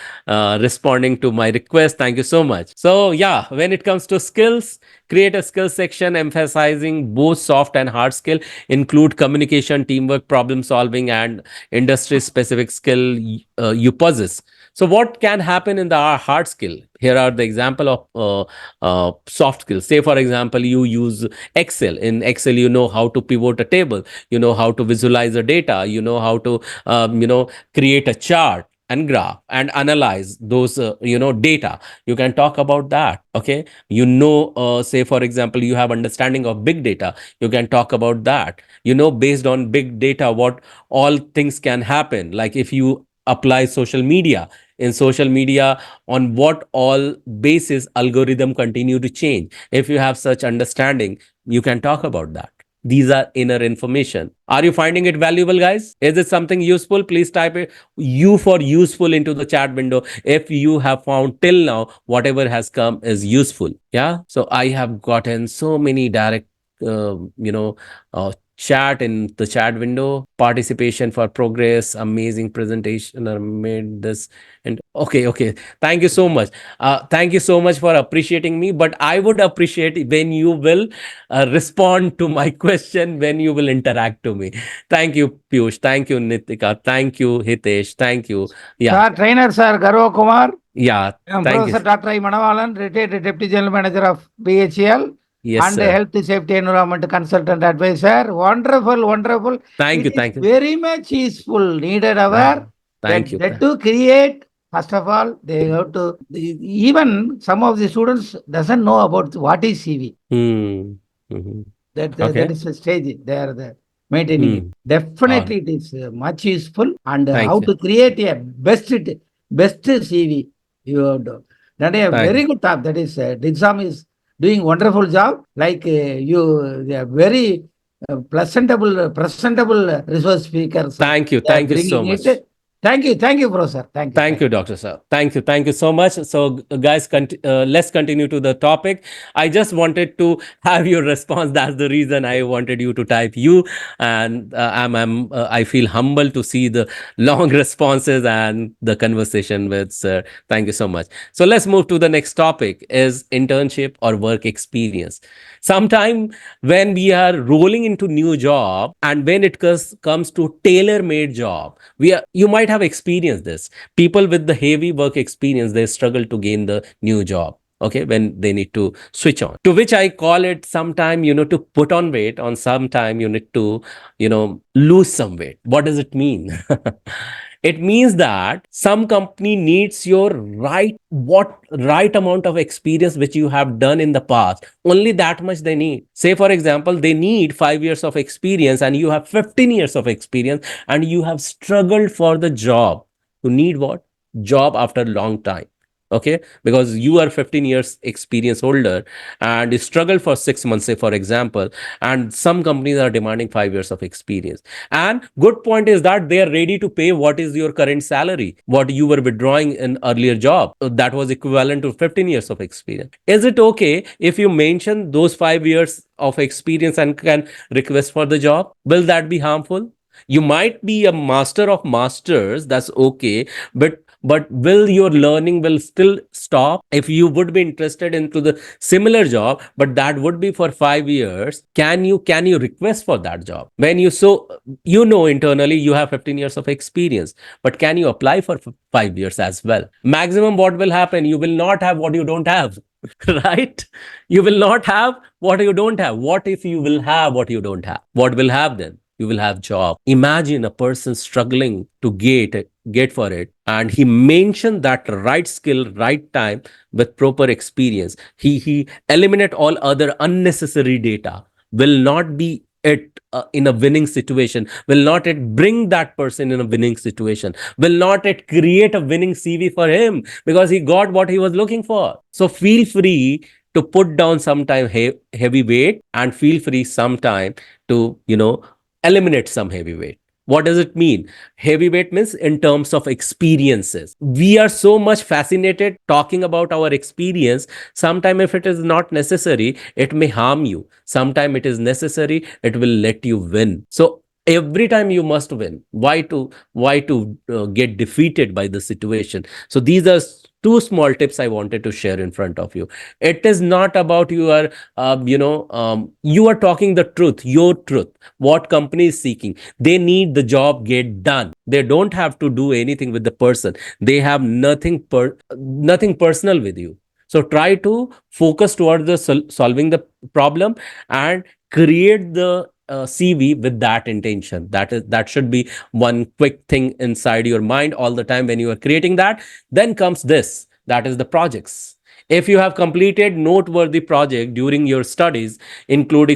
responding to my request. Thank you so much. So yeah, when it comes to skills, create a skills section emphasizing both soft and hard skill. Include communication, teamwork, problem solving, and industry specific skill you possess. So what can happen in the hard skill? Here are the example of soft skills. Say, for example, you use Excel. In Excel, you know how to pivot a table, you know how to visualize the data, you know how to create a chart and graph and analyze those data. You can talk about that. Okay, say for example, you have understanding of big data. You can talk about that. Based on big data, what all things can happen. Like if you apply social media, in social media, on what all basis algorithm continue to change. If you have such understanding, you can talk about that. These are inner information. Are you finding it valuable, guys? Is it something useful? Please type it U for useful into the chat window. If you have found till now whatever has come is useful. Yeah. So I have gotten so many direct uh, you know chat in the chat window. Participation for progress, amazing presentation, I made this. And okay, thank you so much. Thank you so much for appreciating me, but I would appreciate when you will respond to my question, when you will interact to me. Thank you, Piyush. Thank you, Nitika. Thank you, Hitesh. Thank you. Yeah. Sir, trainer, sir, Garva Kumar. Yeah. I am Thank Professor you. Dr. I. Manavalan, retired Deputy General Manager of BHL Yes, and sir. Health Safety Environment Consultant Advisor. Wonderful, wonderful. Thank It you. is Thank you. very much useful, needed our Thank you. that to create First of all, they have to, even some of the students doesn't know about what is CV. That Okay. is a stage they are maintaining it. Definitely, it is much useful. And how to create a best CV. You have to. That is a very good job. That is DIGISAKSHAM is doing wonderful job. Like they are very presentable resource speakers. Thank you. They are Thank you so bringing much. it. Thank you, Professor. Thank you. Thank you, Dr. Sir. Thank you. Thank you so much. So, guys, let's continue to the topic. I just wanted to have your response. That's the reason I wanted you to type you. And I feel humbled to see the long responses and the conversation with Sir. Thank you so much. So, let's move to the next topic is internship or work experience. Sometime when we are rolling into new job and when it comes to tailor-made job, you might have experienced this. People with the heavy work experience, they struggle to gain the new job, okay, when they need to switch on, to which I call it sometime, to put on weight, on sometime you need to lose some weight. What does it mean? It means that some company needs your right amount of experience which you have done in the past. Only that much they need. Say for example, they need 5 years of experience and you have 15 years of experience and you have struggled for the job. You need what? Job after long time. Okay, because you are 15 years experience holder and you struggle for 6 months, say for example, and some companies are demanding 5 years of experience. And good point is that they are ready to pay what is your current salary, what you were withdrawing in earlier job. That was equivalent to 15 years of experience. Is it okay if you mention those 5 years of experience and can request for the job? Will that be harmful? You might be a master of masters, that's okay, but will your learning will still stop? If you would be interested into the similar job but that would be for 5 years, can you request for that job when internally you have 15 years of experience, but can you apply for 5 years as well? Maximum what will happen, you will not have what you don't have. Right? You will not have what you don't have. What if you will have what you don't have? What will have then? You will have job. Imagine a person struggling to get for it, and he mentioned that right skill, right time, with proper experience. He eliminate all other unnecessary data. Will not be it in a winning situation, will not it bring that person in a winning situation, will not it create a winning CV for him because he got what he was looking for. So feel free to put down sometime heavy weight, and feel free sometime to eliminate some heavyweight. What does it mean? Heavyweight means in terms of experiences. We are so much fascinated talking about our experience. Sometimes if it is not necessary, it may harm you. Sometimes it is necessary, it will let you win. So every time you must win. Why to get defeated by the situation? So these are two small tips I wanted to share in front of you. It is not about you are you are talking the truth, your truth. What company is seeking, they need the job get done. They don't have to do anything with the person. They have nothing personal with you. So try to focus towards the solving the problem and create the CV with that intention. That should be one quick thing inside your mind all the time when you are creating that. Then comes this, that is the projects. If you have completed noteworthy project during your studies, include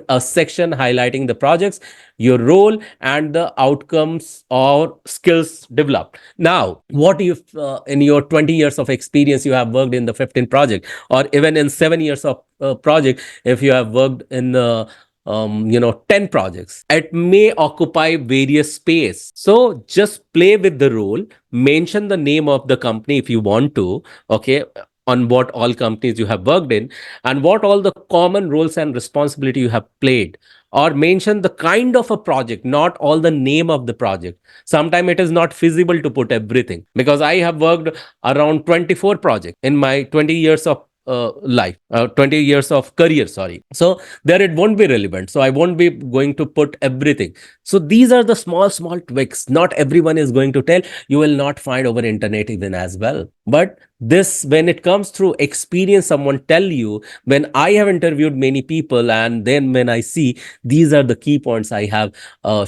a section highlighting the projects, your role, and the outcomes or skills developed. Now, what if in your 20 years of experience you have worked in the 15 project, or even in 7 years of project, if you have worked in the 10 projects, it may occupy various space. So just play with the role, mention the name of the company if you want to, okay, on what all companies you have worked in, and what all the common roles and responsibility you have played, or mention the kind of a project, not all the name of the project. Sometimes it is not feasible to put everything, because I have worked around 24 projects in my 20 years of life, 20 years of career, sorry. So there it won't be relevant, so I won't be going to put everything. So these are the small tweaks. Not everyone is going to tell. You will not find over internet even as well. But this, when it comes through experience, someone tell you, when I have interviewed many people, and then when I see, these are the key points I have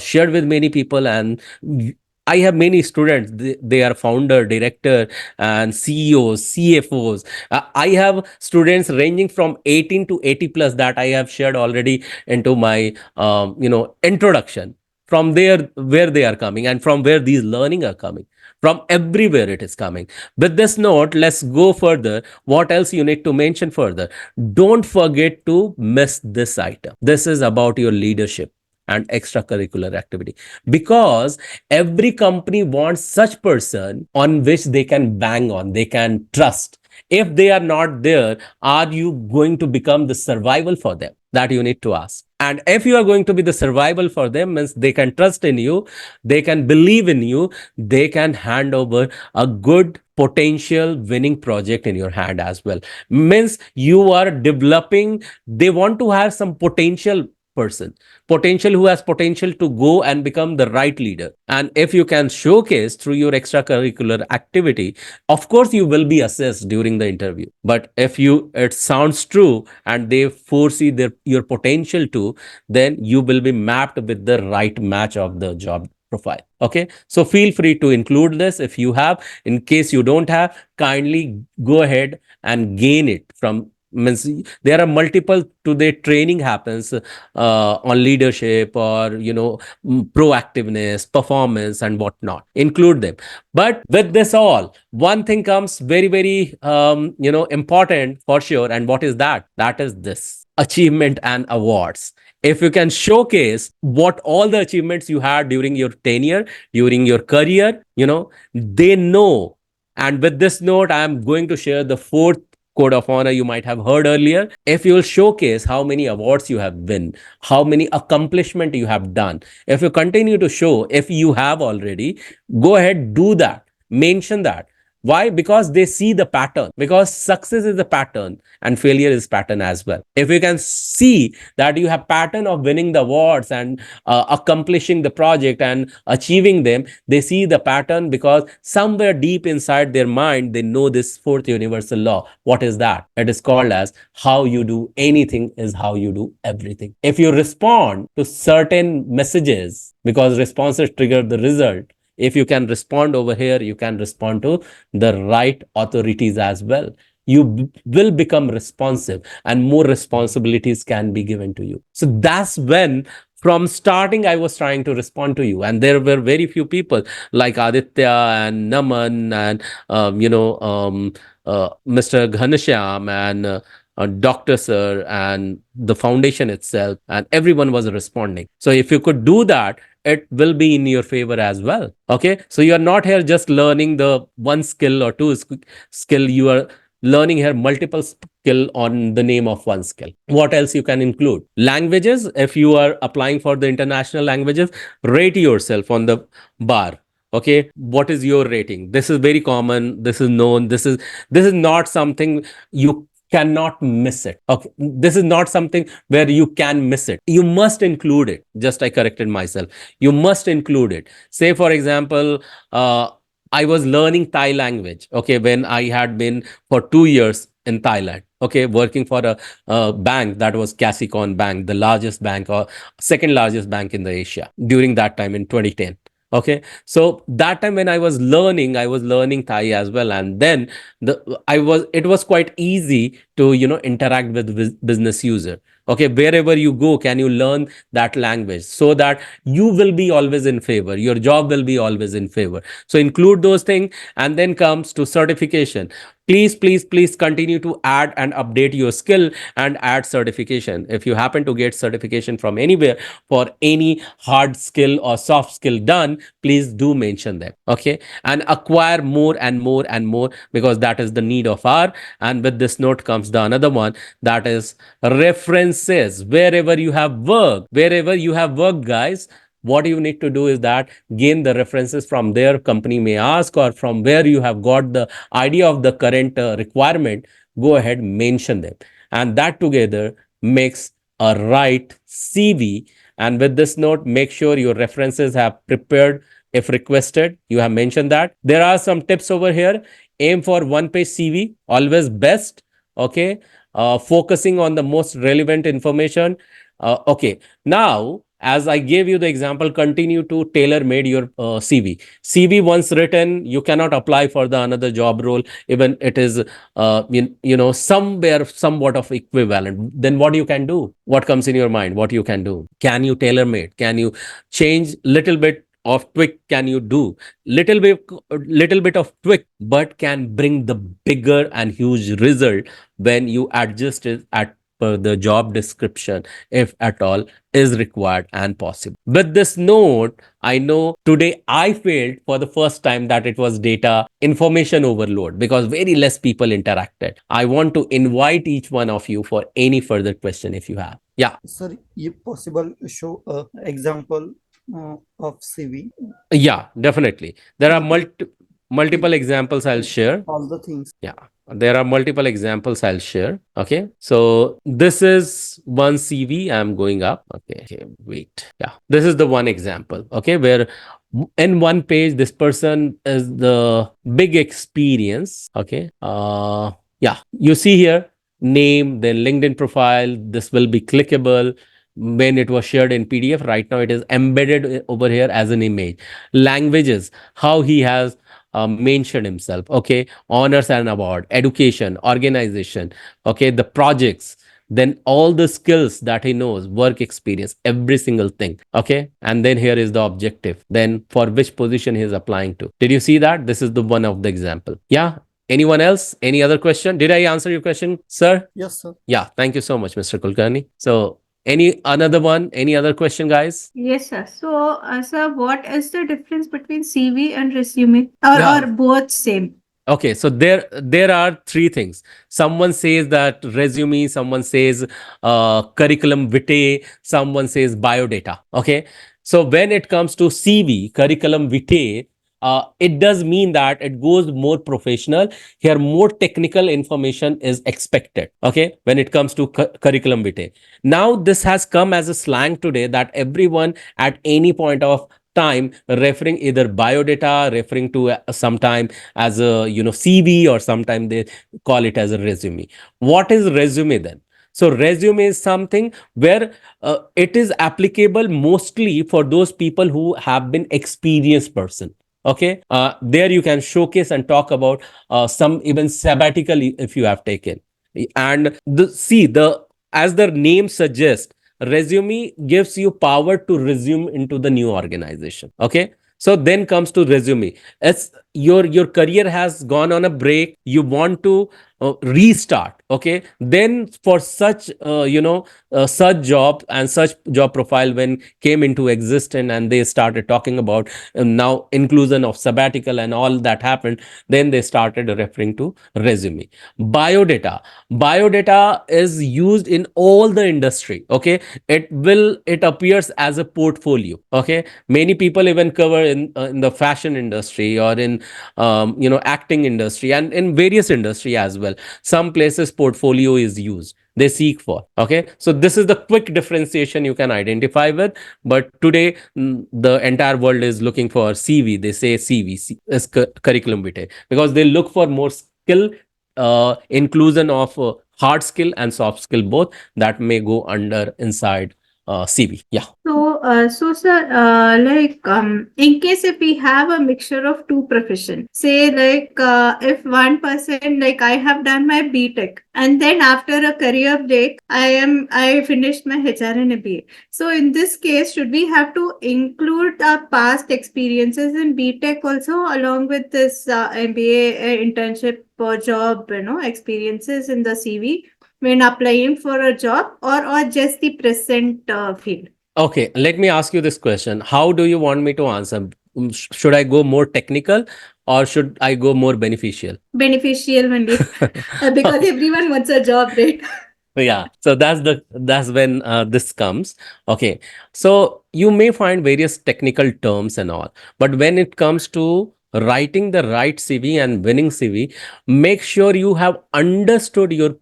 shared with many people, and I have many students, they are founder, director, and CEOs, CFOs. I have students ranging from 18 to 80 plus that I have shared already into my, introduction. From there, where they are coming and from where these learning are coming. From everywhere it is coming. With this note, let's go further. What else you need to mention further? Don't forget to miss this item. This is about your leadership and extracurricular activity, because every company wants such person on which they can bang on, they can trust. If they are not there, are you going to become the survival for them? That you need to ask. And if you are going to be the survival for them, means they can trust in you, they can believe in you, they can hand over a good potential winning project in your hand as well. Means you are developing, they want to have some person potential, who has potential to go and become the right leader. And if you can showcase through your extracurricular activity, of course you will be assessed during the interview. But if you it sounds true and they foresee your potential too, then you will be mapped with the right match of the job profile. Okay, so feel free to include this if you have. In case you don't have, kindly go ahead and gain it from, means there are multiple today training happens on leadership or proactiveness, performance and whatnot. Include them. But with this all, one thing comes very very important for sure. And what is that? That is this achievement and awards. If you can showcase what all the achievements you had during your tenure, during your career, they know. And with this note, I am going to share the fourth code of honor you might have heard earlier. If you will showcase how many awards you have won, how many accomplishment you have done, if you continue to show, if you have already, go ahead, do that, mention that. Why? Because they see the pattern, because success is a pattern and failure is pattern as well. If you can see that you have pattern of winning the awards and accomplishing the project and achieving them, they see the pattern, because somewhere deep inside their mind, they know this fourth universal law. What is that? It is called as how you do anything is how you do everything. If you respond to certain messages, because responses trigger the result, if you can respond over here, you can respond to the right authorities as well. You will become responsive and more responsibilities can be given to you. So that's when from starting I was trying to respond to you, and there were very few people like Aditya and Naman and Mr. Ghanshyam and Dr. Sir and the foundation itself, and everyone was responding. So if you could do that, it will be in your favor as well. Okay, so you are not here just learning the one skill or two skill, you are learning here multiple skill on the name of one skill. What else you can include? Languages. If you are applying for the international languages, rate yourself on the bar. Okay, what is your rating? This is very common, this is known, this is not something you cannot miss it. Okay, this is not something where you can miss it. You must include it. Just I corrected myself. You must include it. Say for example, I was learning Thai language. Okay, when I had been for 2 years in Thailand. Okay, working for a bank that was Kasikorn Bank, the largest bank or second largest bank in the Asia during that time in 2010. Okay, so that time when I was learning Thai as well, and then it was quite easy to interact with business user. Okay, wherever you go, can you learn that language so that you will be always in favor, your job will be always in favor. So include those things. And then comes to certification. Please continue to add and update your skill and add certification. If you happen to get certification from anywhere for any hard skill or soft skill done, please do mention them. Okay, and acquire more and more and more, because that is the need of our. And with this note comes the another one, that is references. Wherever you have worked, guys, what you need to do is that gain the references from their company may ask, or from where you have got the idea of the current requirement. Go ahead, mention them, and that together makes a right CV. And with this note, make sure your references have prepared. If requested, you have mentioned that. There are some tips over here. Aim for one page CV, always best. Okay, focusing on the most relevant information. Okay, now as I gave you the example, continue to tailor made your CV. CV once written, you cannot apply for the another job role, even it is somewhere somewhat of equivalent. Then what you can do? What comes in your mind? What you can do? Can you tailor made? Can you change little bit of tweak? Can you do little bit of tweak, but can bring the bigger and huge result when you adjust it at per the job description, if at all is required and possible. With this note, I know today I failed for the first time that it was data information overload because very less people interacted. I want to invite each one of you for any further question if you have. Yeah. Sir, if possible, show a example of CV. Yeah, definitely. There are multiple examples I'll share. All the things. Yeah, there are multiple examples I'll share. Okay, so this is one CV. I'm going up. Okay, wait. Yeah, this is the one example. Okay, where in one page, this person is the big experience. Okay, yeah, you see here name, then LinkedIn profile. This will be clickable when it was shared in PDF. Right now, it is embedded over here as an image. Languages, how he has mentioned himself. Okay, honors and award, education, organization. Okay, the projects, then all the skills that he knows, work experience, every single thing. Okay, and then here is the objective, then for which position he is applying to. Did you see that? This is the one of the example. Yeah. Anyone else? Any other question? Did I answer your question, sir? Yes, sir. Yeah, thank you so much, Mr. Kulkarni. So any another one? Any other question, guys? Yes, sir. So, sir, what is the difference between CV and resume, or Yeah. are both same? Okay, so there are three things. Someone says that resume, someone says curriculum vitae, someone says biodata. Okay, so when it comes to CV, curriculum vitae, it does mean that it goes more professional. Here, more technical information is expected. Okay, when it comes to curriculum vitae. Now, this has come as a slang today that everyone at any point of time referring either biodata, referring to sometime as a CV, or sometime they call it as a resume. What is resume then? So resume is something where it is applicable mostly for those people who have been experienced person. Okay, there you can showcase and talk about some even sabbatical if you have taken. And the as the name suggests, resume gives you power to resume into the new organization. Okay, so then comes to resume. As your career has gone on a break, you want to restart. Okay, then for such such job and such job profile when came into existence, and they started talking about now inclusion of sabbatical and all that happened, then they started referring to resume. Biodata is used in all the industry. Okay, it appears as a portfolio. Okay, many people even cover in the fashion industry, or in acting industry, and in various industry as well. Some places portfolio is used, they seek for. Okay, so this is the quick differentiation you can identify with. But today the entire world is looking for CV. They say CV is curriculum vitae, because they look for more skill, inclusion of hard skill and soft skill both, that may go under inside CV. Yeah. So, sir, in case if we have a mixture of two professions, say if one person, like I have done my BTech, and then after a career break, I finished my HR and MBA. So in this case, should we have to include our past experiences in BTech also, along with this MBA internship or job, experiences in the CV when applying for a job, or just the present field? Okay, let me ask you this question. How do you want me to answer? Should I go more technical, or should I go more beneficial? Beneficial only, because everyone wants a job, right? Yeah, so that's when this comes. Okay, so you may find various technical terms and all, but when it comes to writing the right CV and winning CV, make sure you have understood your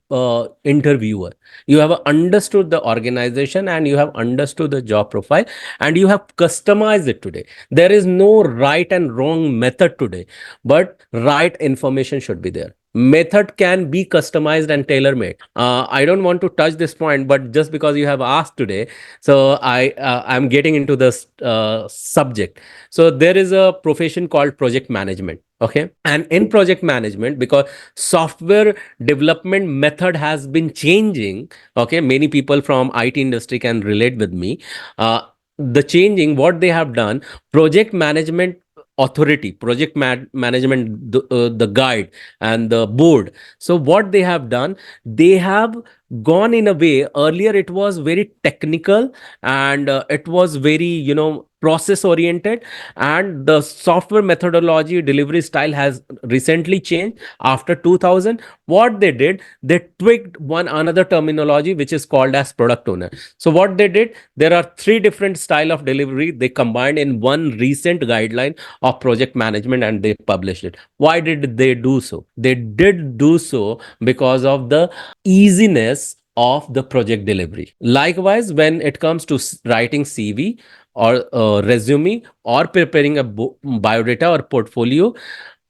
interviewer, you have understood the organization, and you have understood the job profile, and you have customized it today. There is no right and wrong method today, but right information should be there. Method can be customized and tailor-made. I don't want to touch this point, but just because you have asked today, so I'm getting into this subject. So there is a profession called project management. Okay, and in project management, because software development method has been changing. Okay, many people from IT industry can relate with me. The changing, what they have done, project management authority, project management, the guide and the board. So what they have done, they have gone in a way. Earlier it was very technical, and it was very, process oriented, and the software methodology delivery style has recently changed after 2000. What they did, they tweaked one another terminology which is called as product owner. So what they did, there are three different style of delivery they combined in one recent guideline of project management, and they published it. Why did they do so? They did do so because of the easiness of the project delivery. Likewise, when it comes to writing CV or resume or preparing a biodata or portfolio,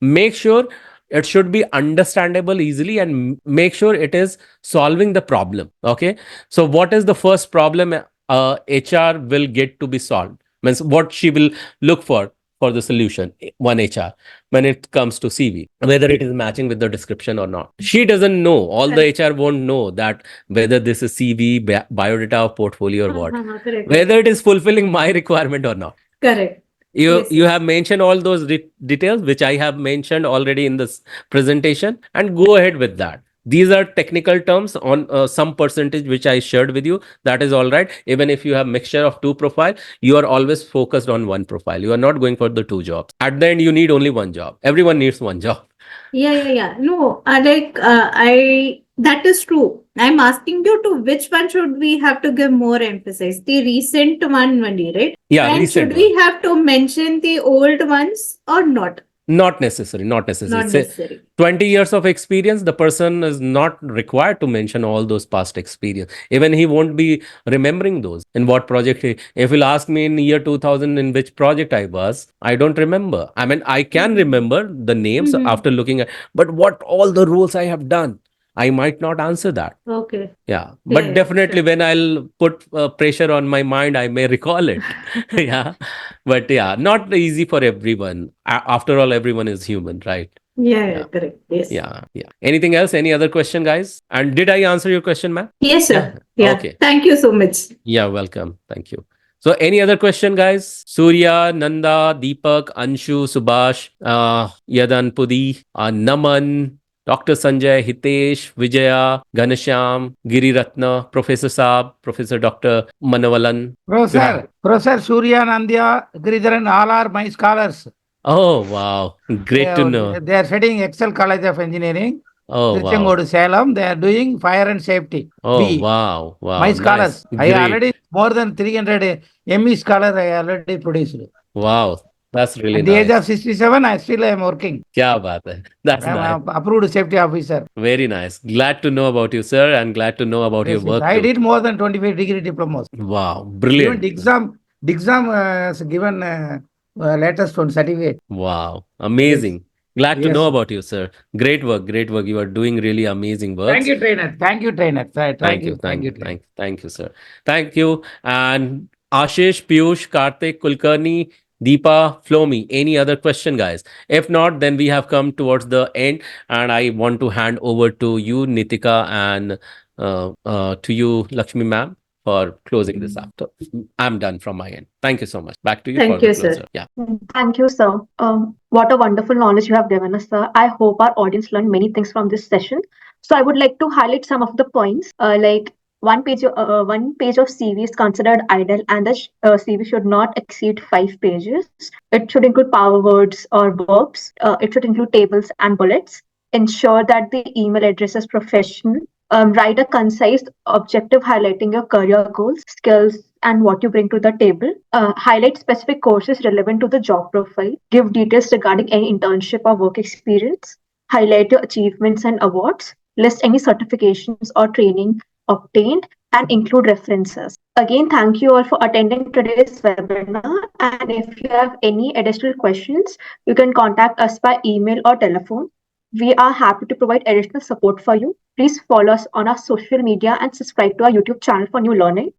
make sure it should be understandable easily, and make sure it is solving the problem. Okay, so what is the first problem HR will get to be solved? Means what she will look for the solution, one HR, when it comes to CV, whether it is matching with the description or not. She doesn't know, all the HR won't know that whether this is CV, biodata, or portfolio, or what, Correct. whether it is fulfilling my requirement or not. Correct. You Yes. have mentioned all those details which I have mentioned already in this presentation, and go ahead with that. These are technical terms on some percentage which I shared with you. That is all right. Even if you have mixture of two profile, you are always focused on one profile. You are not going for the two jobs. At the end, you need only one job. Everyone needs one job. Yeah. No, that is true. I'm asking you to which one should we have to give more emphasis? The recent one only, right? Yeah, And recent should we have to mention the old ones or not? Not necessary. Not necessary. Not Say necessary. 20 years of experience, the person is not required to mention all those past experience. Even he won't be remembering those. In what project if he'll ask me in year 2000 in which project I was, I don't remember. I mean, I can remember the names after looking at, but what all the roles I have done, I might not answer that. Okay. Yeah, but definitely sure. when I'll put pressure on my mind, I may recall it. Yeah, but yeah, not easy for everyone. After all, everyone is human, right? Yeah, correct. Yes. Yeah. Anything else? Any other question, guys? And did I answer your question, ma'am? Yes, sir. Yeah. Okay. Thank you so much. Yeah, welcome. Thank you. So, any other question, guys? Surya, Nanda, Deepak, Anshu, Subhash, Yadan, Pudi, Naman, Dr. Sanjay, Hitesh, Vijaya, Ganesham, Giri Ratna, Professor Saab, Professor Dr. Manavalan. Professor Surya, Nandya, Giridharan, all are my scholars. Oh, wow. Great to know. They are studying Excel College of Engineering. Oh, Trichangodu, wow. Salem. They are doing fire and safety. Oh, wow. My scholars. Nice. I Great. already more than 300 ME scholars I already produced. Wow. That's really At the nice. age of 67, I still am working. Kya baat hai. That's I nice. am approved safety officer. Very nice. Glad to know about you, sir, and glad to know about your work I too. did more than 25 degree diplomas. Wow, brilliant. Even DIGISAKSHAM has given latest one certificate. Wow, amazing. Glad to know about you, sir. Great work, great work. You are doing really amazing work. Thank you, trainer. Thank you, trainer. Thank you, sir. Thank you. And Ashish, Piyush, Karthik, Kulkarni, Deepa, Flomi, any other question, guys? If not, then we have come towards the end, and I want to hand over to you, Nitika, and to you, Lakshmi ma'am, for closing this up. So, I'm done from my end. Thank you so much. Back to you for the closure. Yeah. Thank you, sir. What a wonderful knowledge you have given us, sir. I hope our audience learned many things from this session. So I would like to highlight some of the points. Like one page of CV is considered ideal, and the CV should not exceed 5 pages. It should include power words or verbs. It should include tables and bullets. Ensure that the email address is professional. Write a concise objective highlighting your career goals, skills, and what you bring to the table. Highlight specific courses relevant to the job profile. Give details regarding any internship or work experience. Highlight your achievements and awards. List any certifications or training obtained and include references. Again, thank you all for attending today's webinar. And if you have any additional questions, you can contact us by email or telephone. We are happy to provide additional support for you. Please follow us on our social media and subscribe to our YouTube channel for new learning.